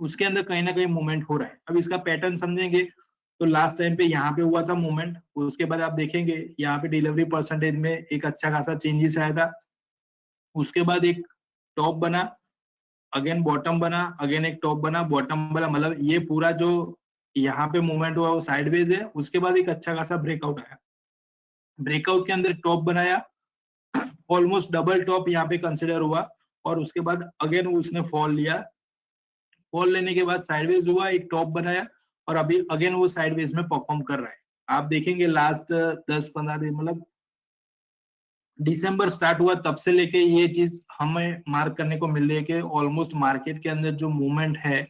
[SPEAKER 1] उसके अंदर कहीं ना कहीं मूवमेंट हो रहा है। अब इसका पैटर्न समझेंगे तो लास्ट टाइम पे यहाँ पे हुआ था मूवमेंट, उसके बाद आप देखेंगे यहाँ पे डिलीवरी परसेंटेज में एक अच्छा खासा चेंजेस आया था। उसके बाद एक टॉप बना, अगेन बॉटम बना, अगेन एक टॉप बना, बॉटम बना, मतलब ये पूरा जो यहाँ पे मूवमेंट हुआ वो साइडवेज है। उसके बाद एक अच्छा खासा ब्रेकआउट आया, ब्रेकआउट के अंदर टॉप बनाया, ऑलमोस्ट डबल टॉप यहाँ पे कंसिडर हुआ, और उसके बाद अगेन उसने फॉल लिया, फॉल लेने के बाद साइडवेज हुआ, एक टॉप बनाया, और अभी अगेन वो साइडवेज में परफॉर्म कर रहा है। आप देखेंगे लास्ट 10-15 दिन, मतलब दिसंबर स्टार्ट हुआ तब से लेके ये चीज हमें मार्क करने को मिल रही है कि ऑलमोस्ट मार्केट के अंदर जो मूवमेंट है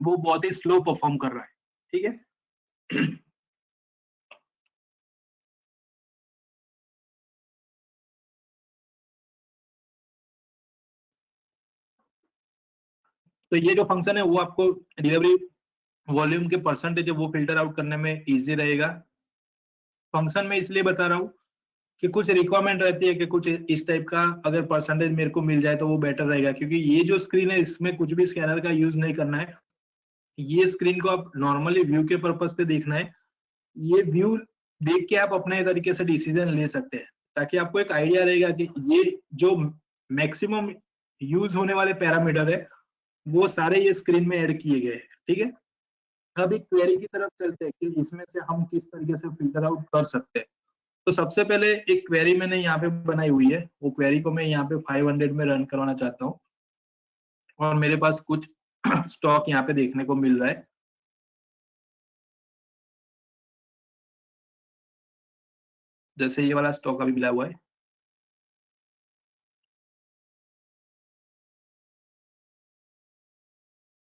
[SPEAKER 1] वो बहुत ही स्लो परफॉर्म कर रहा है। ठीक है। तो ये जो फंक्शन है वो आपको डिलीवरी वॉल्यूम के परसेंटेज है वो फिल्टर आउट करने में इजी रहेगा। फंक्शन में इसलिए बता रहा हूँ कि कुछ रिक्वायरमेंट रहती है कि कुछ इस टाइप का अगर परसेंटेज मेरे को मिल जाए तो वो बेटर रहेगा, क्योंकि ये जो स्क्रीन है इसमें कुछ भी स्कैनर का यूज नहीं करना है। ये स्क्रीन को आप नॉर्मली व्यू के पर्पज पे देखना है। ये व्यू देख के आप अपने तरीके से डिसीजन ले सकते हैं, ताकि आपको एक आइडिया रहेगा कि ये जो मैक्सिमम यूज होने वाले पैरामीटर है वो सारे ये स्क्रीन में ऐड किए गए हैं। ठीक है। अब एक क्वेरी की तरफ चलते हैं कि इसमें से हम किस तरीके से फिल्टर आउट कर सकते हैं। तो सबसे पहले एक क्वेरी मैंने यहाँ पे बनाई हुई है, वो क्वेरी को मैं यहाँ पे 500 में रन करवाना चाहता हूँ, और मेरे पास कुछ स्टॉक यहाँ पे देखने को मिल रहा है। जैसे ये वाला स्टॉक अभी मिला हुआ है,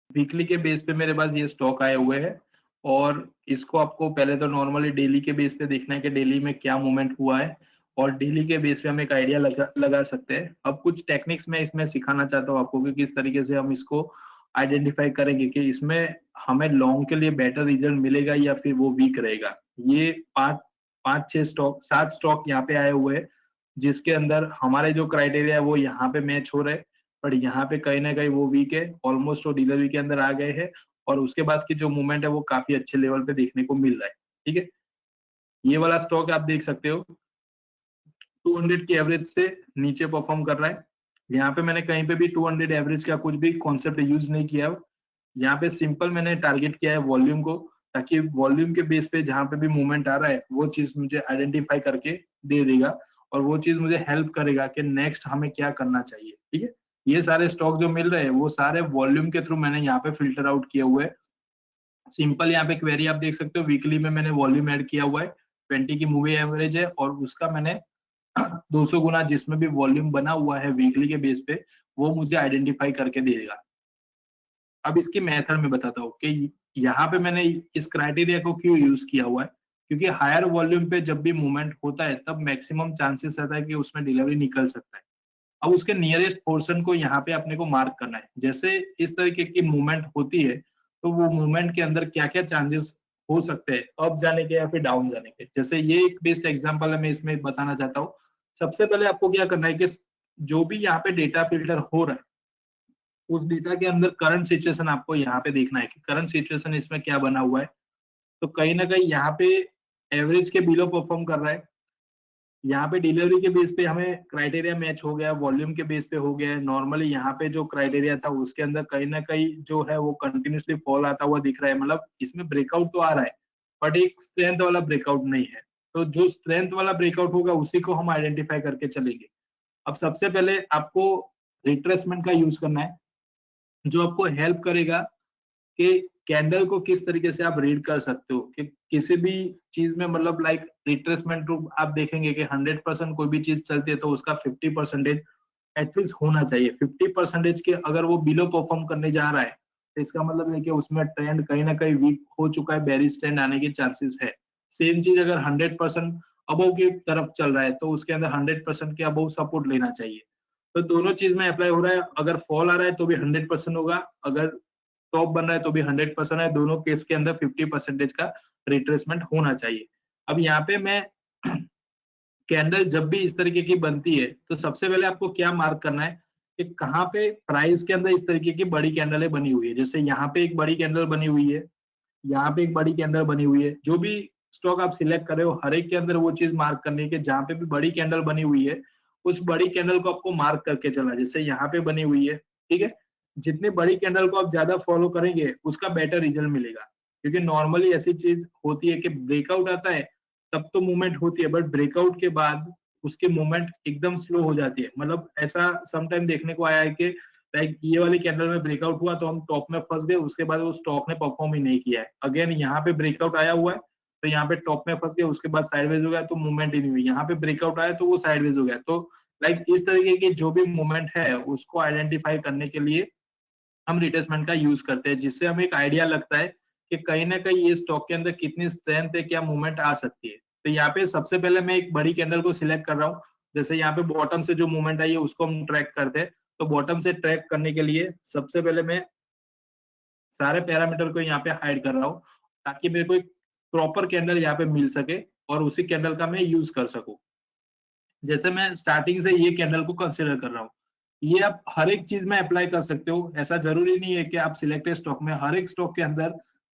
[SPEAKER 1] वीकली के बेस पे मेरे पास ये स्टॉक आए हुए हैं, और इसको आपको पहले तो नॉर्मली डेली के बेस पे देखना है कि डेली में क्या मूवमेंट हुआ है, और डेली के बेस पे हम एक आइडिया लगा सकते हैं। अब कुछ टेक्निक्स मैं इसमें सिखाना चाहता हूँ आपको कि किस तरीके से हम इसको आइडेंटिफाई करेंगे कि इसमें हमें लॉन्ग के लिए बेटर रिजल्ट मिलेगा या फिर वो वीक रहेगा। ये पांच पांच छह स्टॉक 7 स्टॉक यहाँ पे आए हुए हैं, जिसके अंदर हमारे जो क्राइटेरिया है वो यहाँ पे मैच हो रहे हैं, पर यहाँ पे कहीं ना कहीं वो वीक है, ऑलमोस्ट वो डिलीवरी के अंदर आ गए हैं, और उसके बाद की जो मूवमेंट है वो काफी अच्छे लेवल पे देखने को मिल रहा है। ठीक है। ये वाला स्टॉक आप देख सकते हो 200 की एवरेज से नीचे परफॉर्म कर रहा है। यहाँ पे मैंने कहीं पे भी 200 एवरेज का कुछ भी कॉन्सेप्ट यूज नहीं किया। यहाँ पे सिंपल मैंने टारगेट किया है वॉल्यूम को, ताकि वॉल्यूम के बेस पे जहां पे भी मूवमेंट आ रहा है वो चीज मुझे आइडेंटिफाई करके दे देगा, और वो चीज मुझे हेल्प करेगा कि नेक्स्ट हमें क्या करना चाहिए। ठीक है। ये सारे स्टॉक जो मिल रहे हैं वो सारे वॉल्यूम के थ्रू मैंने यहाँ पे फिल्टर आउट किए हुए हैं। सिंपल यहाँ पे क्वेरी आप देख सकते हो, वीकली में मैंने वॉल्यूम ऐड किया हुआ है, 20 की मूवी एवरेज है, और उसका मैंने 200 गुना जिसमें भी वॉल्यूम बना हुआ है वीकली के बेस पे वो मुझे आइडेंटिफाई करके देगा। अब इसकी मेथड में बताता हूँ कि यहाँ पे मैंने इस क्राइटेरिया को क्यों यूज किया हुआ है, क्योंकि हायर वॉल्यूम पे जब भी मूवमेंट होता है तब मैक्सिमम चांसेस रहता है कि उसमें डिलीवरी निकल सकता है। अब उसके नियरेस्ट पोर्शन को यहाँ पे अपने को मार्क करना है। जैसे इस तरीके की मूवमेंट होती है तो वो मूवमेंट के अंदर क्या क्या चांसेस हो सकते हैं, अप जाने के या फिर डाउन जाने के। जैसे ये एक बेस्ट एग्जांपल है, मैं इसमें बताना चाहता हूँ। सबसे पहले आपको क्या करना है कि जो भी यहाँ पे डेटा फिल्टर हो रहा है उस डेटा के अंदर करंट सिचुएशन आपको यहाँ पे देखना है कि करंट सिचुएशन इसमें क्या बना हुआ है। तो कहीं ना कहीं यहाँ पे एवरेज के बिलो परफॉर्म कर रहा है। यहाँ पे डिलीवरी के बेस पे हमें क्राइटेरिया मैच हो गया, वॉल्यूम के बेस पे हो गया। नॉर्मली यहाँ पे जो क्राइटेरिया था उसके अंदर कहीं ना कहीं जो है वो कंटिन्यूसली फॉल आता हुआ दिख रहा है, मतलब इसमें ब्रेकआउट तो आ रहा है बट एक स्ट्रेंथ वाला ब्रेकआउट नहीं है। तो जो स्ट्रेंथ वाला ब्रेकआउट होगा उसी को हम आइडेंटिफाई करके चलेंगे। अब सबसे पहले आपको रिट्रेसमेंट का यूज करना है, जो आपको हेल्प करेगा कि कैंडल को किस तरीके से आप रीड कर सकते हो कि किसी भी चीज में, मतलब लाइक रिट्रेसमेंट रूप आप देखेंगे कि 100% कोई भी चीज चलती है तो उसका 50% एटलीस्ट होना चाहिए। 50% के अगर वो बिलो परफॉर्म करने जा रहा है तो इसका मतलब है कि उसमें ट्रेंड कहीं ना कहीं वीक हो चुका है, बेरिश ट्रेंड आने के चांसेस है। सेम चीज अगर 100% अबव की तरफ चल रहा है तो उसके अंदर 100% के अबव सपोर्ट लेना चाहिए। तो दोनों चीज में अप्लाई हो रहा है। अगर फॉल आ रहा है तो भी 100% होगा, अगर टॉप बन रहा है तो भी 100% है। दोनों केस के अंदर 50% का रिट्रेसमेंट होना चाहिए। अब यहाँ पे मैं कैंडल जब भी इस तरीके की बनती है तो सबसे पहले आपको क्या मार्क करना है कि कहाँ पे प्राइस के अंदर इस तरीके की बड़ी कैंडलें बनी हुई है। जैसे यहाँ पे एक बड़ी कैंडल बनी हुई है, यहाँ पे एक बड़ी कैंडल बनी हुई है। जो भी स्टॉक आप सिलेक्ट कर रहे हो हर एक के अंदर वो चीज मार्क करनी है कि जहाँ पे भी बड़ी कैंडल बनी हुई है उस बड़ी कैंडल को आपको मार्क करके चलना, जैसे यहाँ पे बनी हुई है, ठीक है। जितनी बड़ी कैंडल को आप ज्यादा फॉलो करेंगे उसका बेटर रिजल्ट मिलेगा, क्योंकि नॉर्मली ऐसी चीज होती है कि ब्रेकआउट आता है तब तो मूवमेंट होती है, बट ब्रेकआउट के बाद उसकी मूवमेंट एकदम स्लो हो जाती है। मतलब ऐसा समटाइम देखने को आया है कि लाइक ये वाली कैंडल में ब्रेकआउट हुआ तो हम टॉप में फंस गए, उसके बाद वो स्टॉक ने परफॉर्म ही नहीं किया है। अगेन यहाँ पे ब्रेकआउट आया हुआ है तो यहाँ पे टॉप में फंस गए, उसके बाद साइडवेज हो गया तो मूवमेंट ही नहीं हुई। यहाँ पे ब्रेकआउट आया तो वो साइडवेज हो गया। तो लाइक इस तरीके की जो भी मूवमेंट है उसको आइडेंटिफाई करने के लिए हम रिट्रेसमेंट का यूज करते हैं, जिससे हमें एक आइडिया लगता है कि कहीं ना कहीं ये स्टॉक के अंदर कितनी स्ट्रेंथ है, क्या मूवमेंट आ सकती है। तो यहाँ पे सबसे पहले मैं एक बड़ी कैंडल को सिलेक्ट कर रहा हूँ। जैसे यहाँ पे बॉटम से जो मूवमेंट आई है उसको हम ट्रैक करते हैं। तो बॉटम से ट्रैक करने के लिए सबसे पहले मैं सारे पैरामीटर को यहाँ पे हाइड कर रहा हूँ ताकि मेरे को एक प्रॉपर कैंडल यहाँ पे मिल सके और उसी कैंडल का मैं यूज कर सकूं। जैसे मैं स्टार्टिंग से ये कैंडल को कंसिडर कर रहा हूँ, ये आप हर एक चीज में अप्लाई कर सकते हो। ऐसा जरूरी नहीं है कि आप सिलेक्टेड स्टॉक में, हर एक स्टॉक के अंदर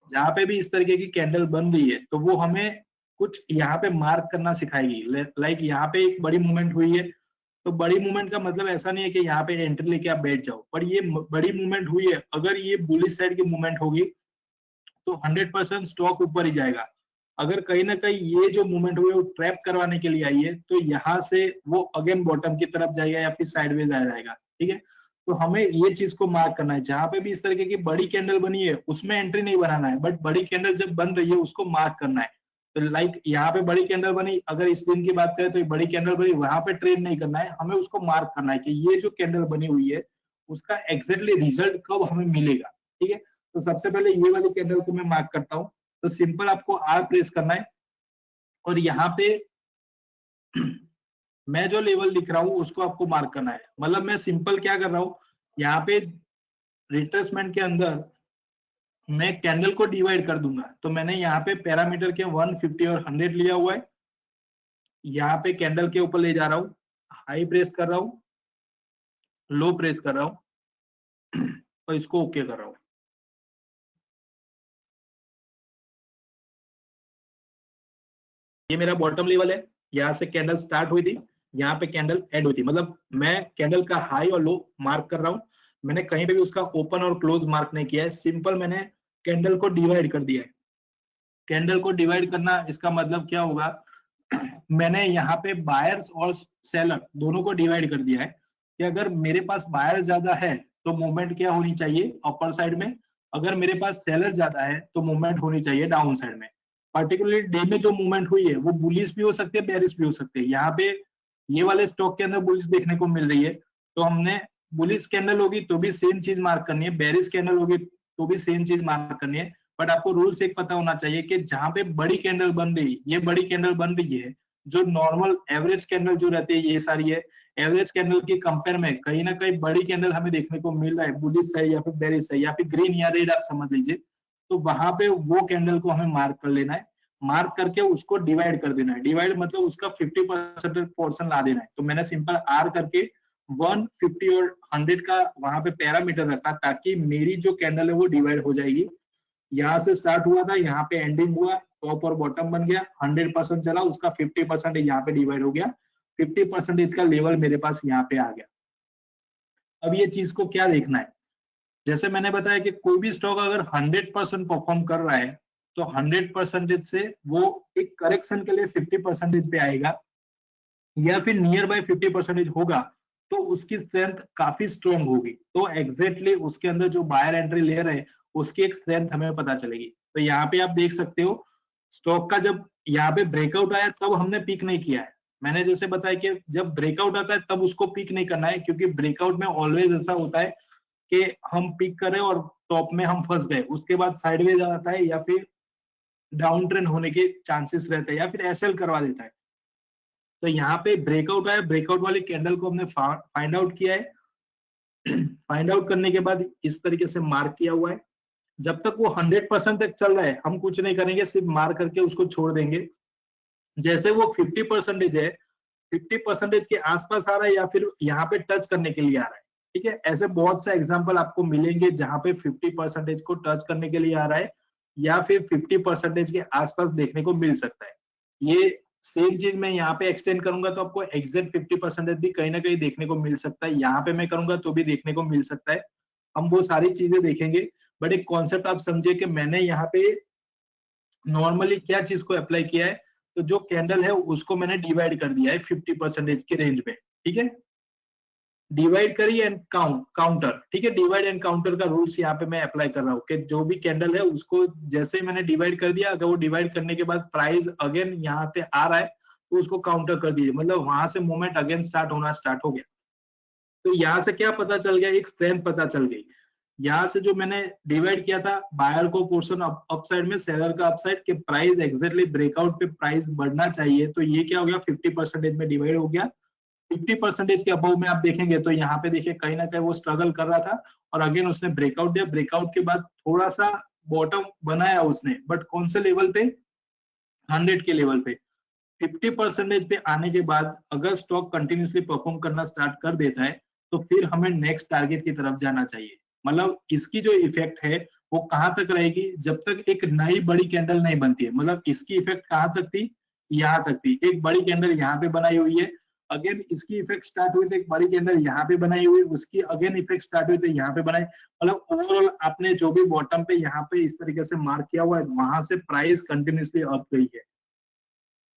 [SPEAKER 1] जहां पे भी इस तरीके की कैंडल बन रही है तो वो हमें कुछ यहाँ पे मार्क करना सिखाएगी। लाइक यहाँ पे एक बड़ी मूवमेंट हुई है तो बड़ी मूवमेंट का मतलब ऐसा नहीं है कि यहाँ पे एंट्री लेके आप बैठ जाओ, पर ये बड़ी मूवमेंट हुई है, अगर ये बुलिश साइड की मूवमेंट होगी तो 100% स्टॉक ऊपर ही जाएगा। अगर कहीं ना कहीं ये जो मूवमेंट हुई है वो ट्रैप करवाने के लिए आई है तो यहाँ से वो अगेन बॉटम की तरफ जाएगा या फिर साइडवेज आ जाएगा, ठीक है। तो हमें ये चीज को मार्क करना है, जहां पे भी इस तरीके की बड़ी कैंडल बनी है उसमें एंट्री नहीं बनाना है, बट बड़ी कैंडल जब बन रही है उसको मार्क करना है। तो लाइक यहाँ पे बड़ी कैंडल बनी, अगर इस दिन की बात करें तो बड़ी कैंडल बनी, वहां पे ट्रेड नहीं करना है, हमें उसको मार्क करना है कि ये जो कैंडल बनी हुई है उसका एग्जैक्टली रिजल्ट कब हमें मिलेगा, ठीक है। तो सबसे पहले ये वाली कैंडल को मैं मार्क करता हूँ। तो सिंपल आपको आर प्रेस करना है और यहाँ पे मैं जो लेवल लिख रहा हूँ उसको आपको मार्क करना है। मतलब मैं सिंपल क्या कर रहा हूँ, यहाँ पे रिट्रेसमेंट के अंदर मैं कैंडल को डिवाइड कर दूंगा। तो मैंने यहाँ पे पैरामीटर के 150 और 100 लिया हुआ है, यहाँ पे कैंडल के ऊपर ले जा रहा हूँ, हाई प्रेस कर रहा हूँ, लो प्रेस कर रहा हूँ और इसको ओके कर रहा हूँ। ये मेरा बॉटम लेवल है, यहाँ से कैंडल स्टार्ट हुई थी, यहाँ पे कैंडल एंड हुई थी। मतलब मैं कैंडल का हाई और लो मार्क कर रहा हूँ, मैंने कहीं पे भी उसका ओपन और क्लोज मार्क नहीं किया है, सिंपल मैंने कैंडल को डिवाइड कर दिया है। कैंडल को डिवाइड करना इसका मतलब क्या होगा, मैंने यहाँ पे बायर्स और सेलर दोनों को डिवाइड कर दिया है कि अगर मेरे पास बायर ज्यादा है तो मूवमेंट क्या होनी चाहिए, अपर साइड में। अगर मेरे पास सेलर ज्यादा है तो मूवमेंट होनी चाहिए डाउन साइड में। पर्टिकुलरली डे में जो मूवमेंट हुई है वो बुलिश भी हो सकती है, बेरिश भी हो सकती है। यहाँ पे ये वाले स्टॉक के अंदर बुलिश देखने को मिल रही है तो हमने बुलिश कैंडल होगी तो भी सेम चीज मार्क करनी है, बेरिश कैंडल होगी तो भी सेम चीज मार्क करनी है। बट आपको रूल्स एक पता होना चाहिए कि जहां पे बड़ी कैंडल बन रही, ये बड़ी कैंडल बन रही है, जो नॉर्मल एवरेज कैंडल जो रहती है ये सारी है, एवरेज कैंडल के कंपेयर में कहीं ना कहीं बड़ी कैंडल हमें देखने को मिल रहा है, बुलिश है या फिर बेरिश है या फिर ग्रीन या रेड आप समझ लीजिए। तो वहां पे वो कैंडल को हमें मार्क कर लेना है, मार्क करके उसको डिवाइड कर देना है। डिवाइड मतलब उसका 50% पोर्शन ला देना है। तो मैंने सिंपल आर करके 150 और 100 का वहां पे पैरामीटर रखा ताकि मेरी जो कैंडल है वो डिवाइड हो जाएगी। यहाँ से स्टार्ट हुआ था, यहाँ पे एंडिंग हुआ, टॉप और बॉटम बन गया, 100% चला, उसका 50% यहाँ पे डिवाइड हो गया, 50% का लेवल मेरे पास यहाँ पे आ गया। अब ये चीज को क्या देखना है, जैसे मैंने बताया कि कोई भी स्टॉक अगर 100% परफॉर्म कर रहा है तो 100% से वो एक करेक्शन के लिए 50% पे आएगा या फिर नियर बाय 50% होगा तो उसकी स्ट्रेंथ काफी स्ट्रॉन्ग होगी। तो एग्जैक्टली उसके अंदर जो बायर एंट्री ले रहे हैं उसकी एक स्ट्रेंथ हमें पता चलेगी। तो यहाँ पे आप देख सकते हो स्टॉक का जब यहाँ पे ब्रेकआउट आया तब हमने पिक नहीं किया है। मैंने जैसे बताया कि जब ब्रेकआउट आता है तब उसको पिक नहीं करना है, क्योंकि ब्रेकआउट में ऑलवेज ऐसा होता है कि हम पिक करें और टॉप में हम फंस गए, उसके बाद साइडवेज आता है या फिर डाउन ट्रेंड होने के चांसेस रहते हैं या फिर एसएल करवा देता है। तो यहाँ पे ब्रेकआउट आया, ब्रेकआउट वाली कैंडल को हमने फाइंड आउट किया है। फाइंड आउट करने के बाद इस तरीके से मार्क किया हुआ है। जब तक वो 100% तक चल रहा है हम कुछ नहीं करेंगे, सिर्फ मार्क करके उसको छोड़ देंगे। जैसे वो 50% है, 50% के आसपास आ रहा है या फिर यहाँ पे टच करने के लिए आ रहा है, ठीक है। ऐसे बहुत से एग्जांपल आपको मिलेंगे जहां पे 50% को टच करने के लिए आ रहा है या फिर 50% के आसपास देखने को मिल सकता है। ये सेम चीज मैं यहाँ पे एक्सटेंड करूंगा तो आपको एग्जैक्ट 50% भी कहीं ना कहीं देखने को मिल सकता है, यहाँ पे मैं करूंगा तो भी देखने को मिल सकता है। हम वो सारी चीजें देखेंगे, बट एक कॉन्सेप्ट आप समझिए कि मैंने यहाँ पे नॉर्मली क्या चीज को अप्लाई किया है, तो जो कैंडल है उसको मैंने डिवाइड कर दिया है 50% के रेंज में, ठीक है। डिवाइड करिए एंड काउंटर, ठीक है। डिवाइड एंड काउंटर का रूल्स यहाँ पे मैं अप्लाई कर रहा हूँ कि जो भी कैंडल है उसको जैसे ही मैंने डिवाइड कर दिया, अगर वो डिवाइड करने के बाद प्राइस अगेन यहाँ पे आ रहा है तो उसको काउंटर कर दीजिए, मतलब वहां से मूवमेंट अगेन स्टार्ट हो गया। तो यहाँ से क्या पता चल गया, एक स्ट्रेंथ पता चल गई। यहाँ से जो मैंने डिवाइड किया था बायर को पोर्शन अप साइड में, सेलर का अप साइड के प्राइस एग्जैक्टली ब्रेकआउट पे प्राइस बढ़ना चाहिए, तो ये क्या हो गया 50% में डिवाइड हो गया। 50% के अबव में आप देखेंगे तो यहाँ पे देखिए कहीं ना कहीं वो स्ट्रगल कर रहा था और अगेन उसने ब्रेकआउट दिया। ब्रेकआउट के बाद थोड़ा सा बॉटम बनाया उसने, बट कौन से लेवल पे, 100 के लेवल पे। 50% पे आने के बाद अगर स्टॉक कंटिन्यूसली परफॉर्म करना स्टार्ट कर देता है तो फिर हमें नेक्स्ट टारगेट की तरफ जाना चाहिए। मतलब इसकी जो इफेक्ट है वो कहां तक रहेगी, जब तक एक नई बड़ी कैंडल नहीं बनती है। मतलब इसकी इफेक्ट कहां तक थी, यहाँ तक थी। एक बड़ी कैंडल यहाँ पे बनाई हुई है, अगेन इसकी इफेक्ट स्टार्ट हुई तो एक बड़ी कैंडल यहाँ पे बनाई हुई, उसकी अगेन इफेक्ट स्टार्ट हुई तो यहाँ पे बनाई। मतलब ओवरऑल आपने जो भी बॉटम पे यहाँ पे इस तरीके से मार्क किया हुआ है, वहां से प्राइस कंटिन्यूसली अप गई है,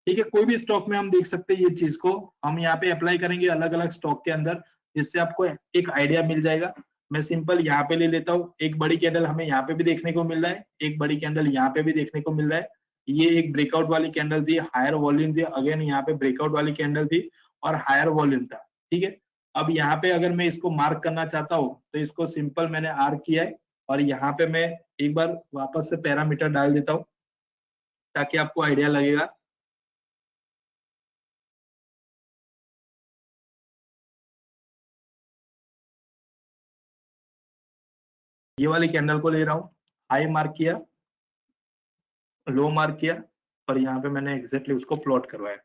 [SPEAKER 1] ठीक है। कोई भी स्टॉक में हम देख सकते हैं ये चीज को, हम यहाँ पे अप्लाई करेंगे अलग अलग स्टॉक के अंदर, जिससे आपको एक आइडिया मिल जाएगा। मैं सिंपल यहाँ पे ले लेता हूँ, एक बड़ी कैंडल हमें यहाँ पे भी देखने को मिल रहा है, एक बड़ी कैंडल यहाँ पे भी देखने को मिल रहा है। ये एक ब्रेकआउट वाली कैंडल थी, हायर वॉल्यूम थी, अगेन यहाँ पे ब्रेकआउट वाली कैंडल थी और हायर वॉल्यूम था, ठीक है। अब यहाँ पे अगर मैं इसको मार्क करना चाहता हूँ तो इसको सिंपल मैंने आर्क किया है और यहाँ पे मैं एक बार वापस से पैरामीटर डाल देता हूँ ताकि आपको आइडिया लगेगा। ये वाली कैंडल को ले रहा हूँ, हाई मार्क किया, लो मार्क किया और यहाँ पे मैंने एग्जैक्टली उसको प्लॉट करवाया।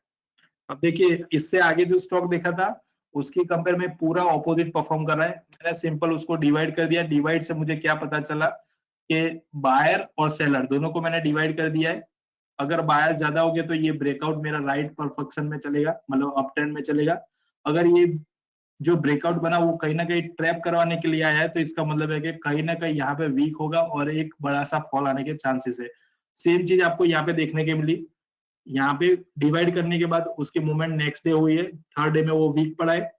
[SPEAKER 1] अब देखिए इससे आगे जो स्टॉक देखा था उसकी कंपेयर में पूरा ऑपोजिट परफॉर्म कर रहा है। मैंने सिंपल उसको डिवाइड कर दिया, डिवाइड से मुझे क्या पता चला कि बायर और सेलर दोनों को मैंने डिवाइड कर दिया है। अगर बायर ज्यादा हो गया तो ये ब्रेकआउट मेरा राइट परफेक्शन में चलेगा, मतलब अप ट्रेंड में चलेगा। अगर ये जो ब्रेकआउट बना वो कहीं ना कहीं ट्रैप करवाने के लिए आया है तो इसका मतलब है कि कहीं ना कहीं यहाँ पे वीक होगा और एक बड़ा सा फॉल आने के चांसेस है। सेम चीज आपको यहाँ पे देखने के मिली, यहाँ पे डिवाइड करने के बाद उसकी मूवमेंट नेक्स्ट डे हुई है, थर्ड डे में वो वीक पड़ा है।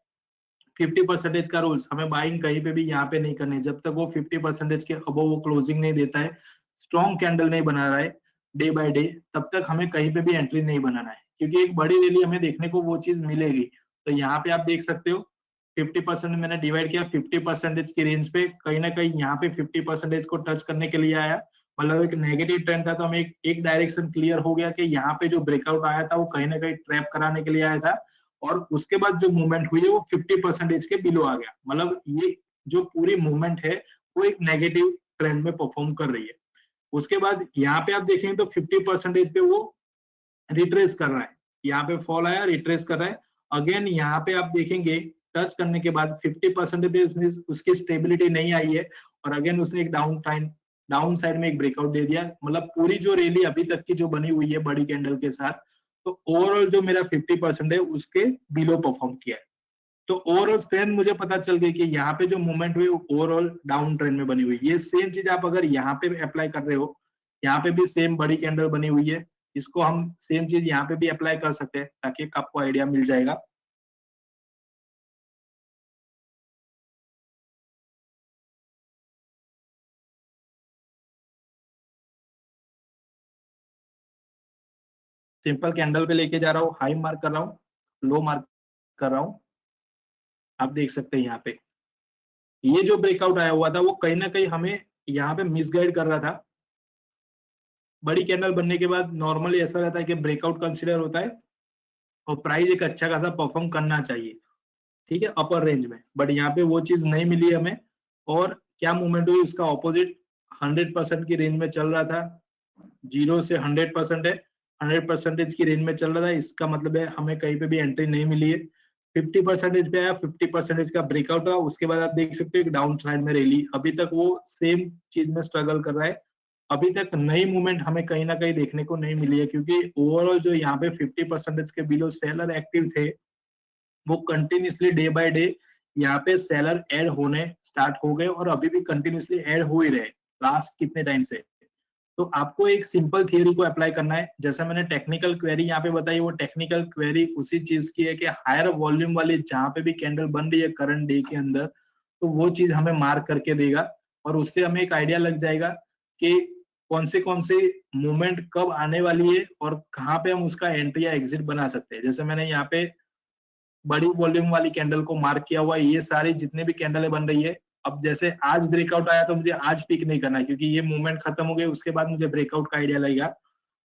[SPEAKER 1] 50% का रूल्स, हमें बाइंग कहीं पे भी यहाँ पे नहीं करनी, जब तक वो 50% के अबव वो क्लोजिंग नहीं देता है, स्ट्रॉन्ग कैंडल नहीं बना रहा है डे बाय डे, तब तक हमें कहीं पे भी एंट्री नहीं बनाना है, क्योंकि एक बड़ी रैली हमें देखने को वो चीज मिलेगी। तो यहाँ पे आप देख सकते हो 50% मैंने डिवाइड किया, 50% की रेंज पे कहीं ना कहीं यहाँ पे 50% को टच करने के लिए आया। मतलब एक नेगेटिव ट्रेंड था तो हमें एक डायरेक्शन क्लियर हो गया कि यहाँ पे जो ब्रेकआउट आया था वो कहीं ना कहीं ट्रैप कराने के लिए आया था और उसके बाद जो मूवमेंट हुई है वो 50% के बिलो आ गया। मतलब ये जो पूरी मूवमेंट है वो एक नेगेटिव ट्रेंड में परफॉर्म कर रही है। उसके बाद यहाँ पे आप देखेंगे तो 50% पे वो रिट्रेस कर रहा है, यहाँ पे फॉल आया रिट्रेस कर रहा है। अगेन यहाँ पे आप देखेंगे टच करने के बाद 50% पे उसकी स्टेबिलिटी नहीं आई है और अगेन उसने एक डाउन साइड में एक ब्रेकआउट दे दिया। मतलब पूरी जो रैली अभी तक की जो बनी हुई है बड़ी कैंडल के साथ, तो ओवरऑल जो मेरा 50% है उसके बिलो परफॉर्म किया है। तो ओवरऑल ट्रेंड मुझे पता चल गई कि यहाँ पे जो मूवमेंट हुई वो ओवरऑल डाउन ट्रेंड में बनी हुई। ये सेम चीज आप अगर यहाँ पे अप्लाई कर रहे हो, यहाँ पे भी सेम बड़ी कैंडल बनी हुई है, इसको हम सेम चीज यहाँ पे भी अप्लाई कर सकते हैं ताकि आपको आइडिया मिल जाएगा। सिंपल कैंडल पे लेके जा रहा हूँ, हाई मार्क कर रहा हूँ, लो मार्क कर रहा हूँ। आप देख सकते हैं यहाँ पे ये जो ब्रेकआउट आया हुआ था वो कहीं ना कहीं हमें यहाँ पे मिसगाइड कर रहा था। बड़ी कैंडल बनने के बाद नॉर्मली ऐसा रहता है कि ब्रेकआउट कंसिडर होता है और प्राइस एक अच्छा खासा परफॉर्म करना चाहिए, ठीक है, अपर रेंज में। बट यहाँ पे वो चीज नहीं मिली हमें और क्या मूवमेंट हुई उसका ऑपोजिट, 100% की रेंज में चल रहा था, 0 से 100% है, 100% की रेंज में चल रहा था। इसका मतलब है हमें कहीं पे भी एंट्री नहीं मिली है। 50% पे आया, 50% का ब्रेकआउट हुआ, उसके बाद आप देख सकते हो डाउन साइड में रैली, अभी तक वो सेम चीज में स्ट्रगल कर रहा है। अभी तक नई मूवमेंट हमें कहीं ना कहीं देखने को नहीं मिली है, क्योंकि ओवरऑल जो यहाँ पे 50% के बिलो सेलर एक्टिव थे, वो कंटिन्यूसली डे बाय डे यहाँ पे सेलर ऐड होने स्टार्ट हो गए और अभी भी कंटिन्यूसली ऐड हो ही रहे लास्ट कितने टाइम से। तो आपको एक सिंपल थियरी को अप्लाई करना है। जैसे मैंने टेक्निकल क्वेरी यहाँ पे बताई, वो टेक्निकल क्वेरी उसी चीज की है कि हायर वॉल्यूम वाली जहां पे भी कैंडल बन रही है करंट डे के अंदर, तो वो चीज हमें मार्क करके देगा और उससे हमें एक आइडिया लग जाएगा कि कौन से मूवमेंट कब आने वाली है और कहाँ पे हम उसका एंट्री या एग्जिट बना सकते हैं। जैसे मैंने यहाँ पे बड़ी वॉल्यूम वाली कैंडल को मार्क किया हुआ है, ये सारी जितने भी कैंडलें बन रही है, अब जैसे आज ब्रेकआउट आया तो मुझे आज पिक नहीं करना है, क्योंकि ये मूवमेंट खत्म हो गई, उसके बाद मुझे ब्रेकआउट का आइडिया लगेगा।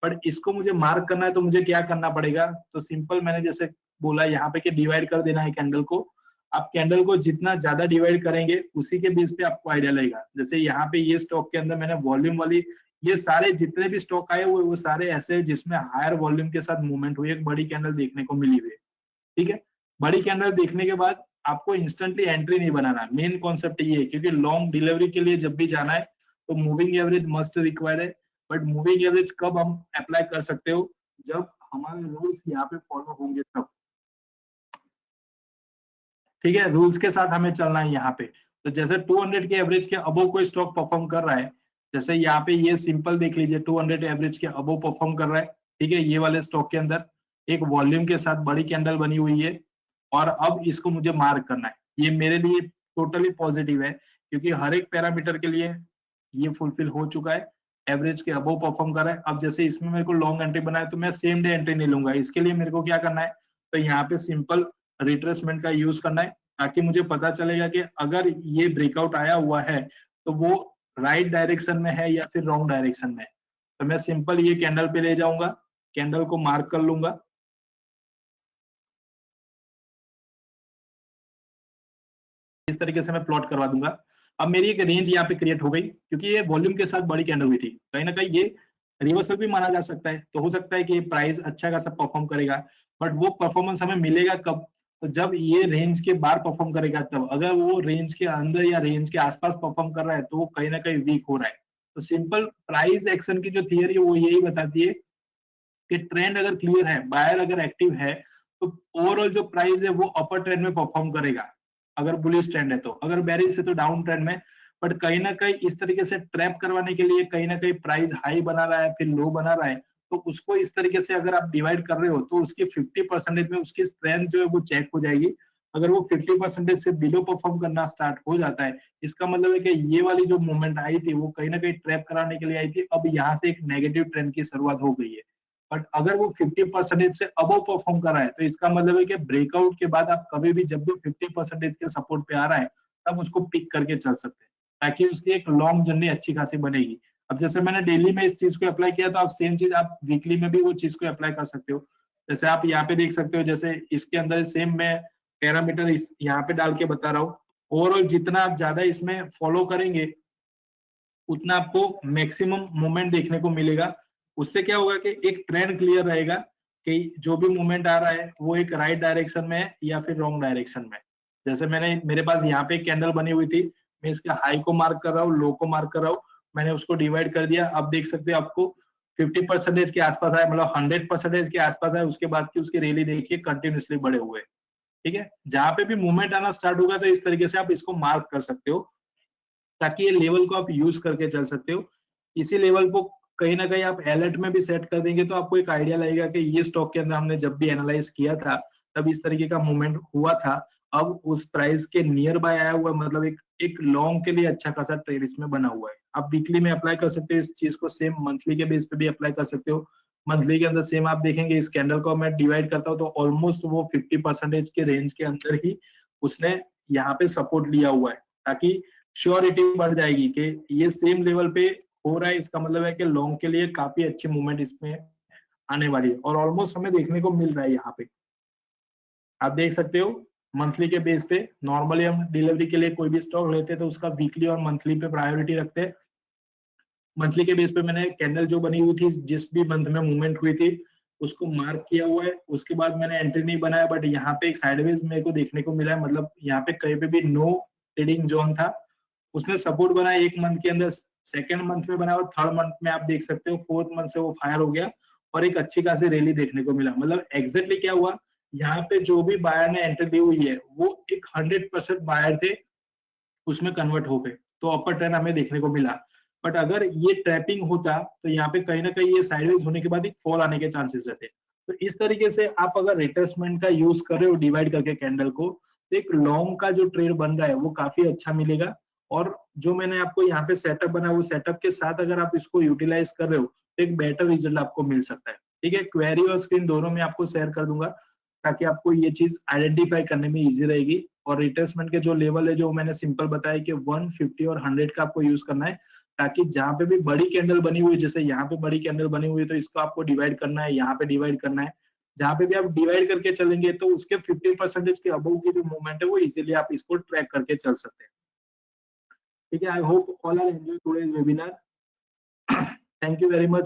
[SPEAKER 1] बट इसको मुझे मार्क करना है तो मुझे क्या करना पड़ेगा, तो सिंपल मैंने जैसे बोला यहाँ पे कि डिवाइड कर देना है कैंडल को। आप कैंडल को जितना ज्यादा डिवाइड करेंगे उसी के बेस पे आपको आइडिया लगेगा। जैसे यहाँ पे ये स्टॉक के अंदर मैंने वॉल्यूम वाली, ये सारे जितने भी स्टॉक आए हुए वो सारे ऐसे जिसमें हायर वॉल्यूम के साथ मूवमेंट हुई, एक बड़ी कैंडल देखने को मिली हुई है। ठीक है, बड़ी कैंडल देखने के बाद आपको इंस्टेंटली एंट्री नहीं बनाना। मेन कॉन्सेप्ट ये है, क्योंकि लॉन्ग डिलीवरी के लिए जब भी जाना है तो मूविंग एवरेज मस्ट रिक्वायर्ड है। बट मूविंग एवरेज कब हम अप्लाई कर सकते हो, जब हमारे रूल्स यहाँ पे फॉलो होंगे तब। ठीक है, रूल्स के साथ हमें चलना है यहाँ पे। तो जैसे 200 के एवरेज के अबो कोई स्टॉक परफॉर्म कर रहा है, जैसे यहाँ पे ये सिंपल देख लीजिए 200 एवरेज के अबो परफॉर्म कर रहा है। ठीक है, ये वाले स्टॉक के अंदर एक वॉल्यूम के साथ बड़ी कैंडल बनी हुई है और अब इसको मुझे मार्क करना है। ये मेरे लिए टोटली पॉजिटिव है, क्योंकि हर एक पैरामीटर के लिए ये फुलफिल हो चुका है, एवरेज के अबव परफॉर्म कर रहा है। अब जैसे इसमें मेरे को लॉन्ग एंट्री बनाए तो मैं सेम डे एंट्री नहीं लूंगा, इसके लिए मेरे को क्या करना है, तो यहाँ पे सिंपल रिट्रेसमेंट का यूज करना है, ताकि मुझे पता चलेगा कि अगर ये ब्रेकआउट आया हुआ है तो वो राइट डायरेक्शन में है या फिर रॉन्ग डायरेक्शन में है। तो मैं सिंपल ये कैंडल पे ले जाऊंगा, कैंडल को मार्क कर लूंगा, इस तरीके से मैं प्लॉट करवा दूंगा। अब मेरी एक रेंज यहाँ पे क्रिएट हो गई, क्योंकि ये वॉल्यूम के साथ बड़ी कैंडल हुई थी, कहीं ना कहीं ये रिवर्सल भी माना जा सकता है। तो हो सकता है कि ये प्राइस अच्छा खासा परफॉर्म करेगा, बट वो परफॉर्मेंस हमें मिलेगा कब, तो जब ये रेंज के बाहर परफॉर्म करेगा तब। अगर वो रेंज के अंदर या रेंज के आसपास परफॉर्म कर रहा है तो वो कहीं ना कहीं वीक हो रहा है। तो सिंपल प्राइस एक्शन की जो थियरी है वो यही बताती है कि ट्रेंड अगर क्लियर है, बायर अगर एक्टिव है, तो ओवरऑल जो प्राइस है वो अपर ट्रेंड में परफॉर्म करेगा अगर बुलिश ट्रेंड है तो, अगर बेरिश है तो डाउन ट्रेंड में। बट कहीं ना कहीं इस तरीके से ट्रैप करवाने के लिए कहीं ना कहीं प्राइस हाई बना रहा है फिर लो बना रहा है, तो उसको इस तरीके से अगर आप डिवाइड कर रहे हो तो उसकी 50% में उसकी स्ट्रेंथ जो है वो चेक हो जाएगी। अगर वो 50% से बिलो परफॉर्म करना स्टार्ट हो जाता है, इसका मतलब है कि ये वाली जो मूवमेंट आई थी वो कहीं ना कहीं ट्रैप कराने के लिए आई थी, अब यहाँ से एक नेगेटिव ट्रेंड की शुरुआत हो गई है। बट अगर वो 50% से अबव परफॉर्म कर रहा है तो इसका मतलब है कि ब्रेकआउट के बाद आप कभी भी जब भी 50% के सपोर्ट पे आ रहा है तब उसको पिक करके चल सकते हैं, ताकि उसकी एक लॉन्ग जर्नी अच्छी खासी बनेगी। अब जैसे मैंने डेली में इस चीज को अप्लाई किया, तो आप सेम चीज आप वीकली में भी वो चीज को अप्लाई कर सकते हो। जैसे आप यहाँ पे देख सकते हो, जैसे इसके अंदर सेम मैं पैरामीटर यहाँ पे डाल के बता रहा हूँ। ओवरऑल जितना आप ज्यादा इसमें फॉलो करेंगे उतना आपको मैक्सिमम मूवमेंट देखने को मिलेगा। उससे क्या होगा कि एक ट्रेंड क्लियर रहेगा कि जो भी मूवमेंट आ रहा है वो एक राइट डायरेक्शन में है या फिर रॉन्ग डायरेक्शन में। जैसे मैंने, मेरे पास यहाँ पे एक कैंडल बनी हुई थी, मैं इसका हाई को मार्क कर रहा हूँ, लो को मार्क कर रहा हूँ, मैंने उसको डिवाइड कर दिया। अब देख सकते हो आपको 50% के आसपास आया, मतलब 100% के आसपास आया, उसके बाद की उसकी रैली देखिए कंटिन्यूसली बढ़े हुए। ठीक है, जहां पे भी मूवमेंट आना स्टार्ट होगा तो इस तरीके से आप इसको मार्क कर सकते हो, ताकि ये लेवल को आप यूज करके चल सकते हो। इसी लेवल को कहीं ना कहीं आप अलर्ट में भी सेट कर देंगे तो आपको एक आइडिया लगेगा कि ये स्टॉक के अंदर हमने जब भी एनालाइज किया था तब इस तरीके का मूवमेंट हुआ था। अब उस प्राइस के नियर बाय आया हुआ, मतलब एक लॉन्ग के लिए अच्छा खासा ट्रेड इसमें बना हुआ है। आप वीकली में अप्लाई कर सकते हो इस चीज को, सेम मंथली के बेस पे भी अप्लाई कर सकते हो। मंथली के अंदर सेम आप देखेंगे, इस कैंडल को मैं डिवाइड करता हूँ तो ऑलमोस्ट वो 50% के रेंज के अंदर ही उसने यहाँ पे सपोर्ट लिया हुआ है, ताकि श्योरिटी बढ़ जाएगी कि ये सेम लेवल पे हो रहा है। इसका मतलब है कि लॉन्ग के लिए काफी अच्छी मूवमेंट इसमें आने वाली है, और ऑलमोस्ट हमें देखने को मिल रहा है। यहाँ पे आप देख सकते हो मंथली के बेस पे, नॉर्मली हम डिलीवरी के लिए कोई भी स्टॉक लेते हैं तो उसका वीकली और मंथली पे प्रायोरिटी रखते हैं। मंथली के बेस पे मैंने कैंडल जो बनी हुई थी जिस भी मंथ में मूवमेंट हुई थी उसको मार्क किया हुआ है। उसके बाद मैंने एंट्री नहीं बनाया, बट यहाँ पे एक साइडवेज मेरे को देखने को मिला है, मतलब यहाँ पे कहीं पे भी नो ट्रेडिंग जोन था। उसने सपोर्ट बनाया एक मंथ के अंदर, सेकेंड मंथ में बना और थर्ड मंथ में आप देख सकते हो फोर्थ मंथ से वो फायर हो गया और एक अच्छी खासी रैली देखने को मिला। मतलब एग्जैक्टली क्या हुआ, यहाँ पे जो भी बायर ने एंट्री दी हुई है वो एक 100% बायर थे, उसमें कन्वर्ट हो गए, तो अपर ट्रेंड हमें देखने को मिला। बट अगर ये ट्रैपिंग होता तो यहाँ पे कहीं ना कहीं ये साइडवेज होने के बाद एक फॉल आने के चांसेस रहते। तो इस तरीके से आप अगर रिट्रेसमेंट का यूज कर रहे हो डिवाइड करके कैंडल को, तो एक लॉन्ग का जो ट्रेड बन रहा है वो काफी अच्छा मिलेगा। और जो मैंने आपको यहाँ पे सेटअप बना वो सेटअप के साथ अगर आप इसको यूटिलाइज कर रहे हो तो एक बेटर रिजल्ट आपको मिल सकता है। ठीक है, क्वेरी और स्क्रीन दोनों में आपको शेयर कर दूंगा ताकि आपको ये चीज आइडेंटिफाई करने में इजी रहेगी। और रिट्रेसमेंट के जो लेवल है जो मैंने सिंपल बताया कि 150 और 100 का आपको यूज करना है, ताकि जहां पे भी बड़ी कैंडल बनी हुई है, जैसे यहाँ पे बड़ी कैंडल बनी हुई है तो इसको आपको डिवाइड करना है, यहाँ पे डिवाइड करना है, जहां पे भी आप डिवाइड करके चलेंगे तो उसके 50% के अबव की जो मूवमेंट है वो इजीली आप इसको ट्रैक करके चल सकते हैं। ठीक है, I hope all are enjoy today's webinar. Thank you very much.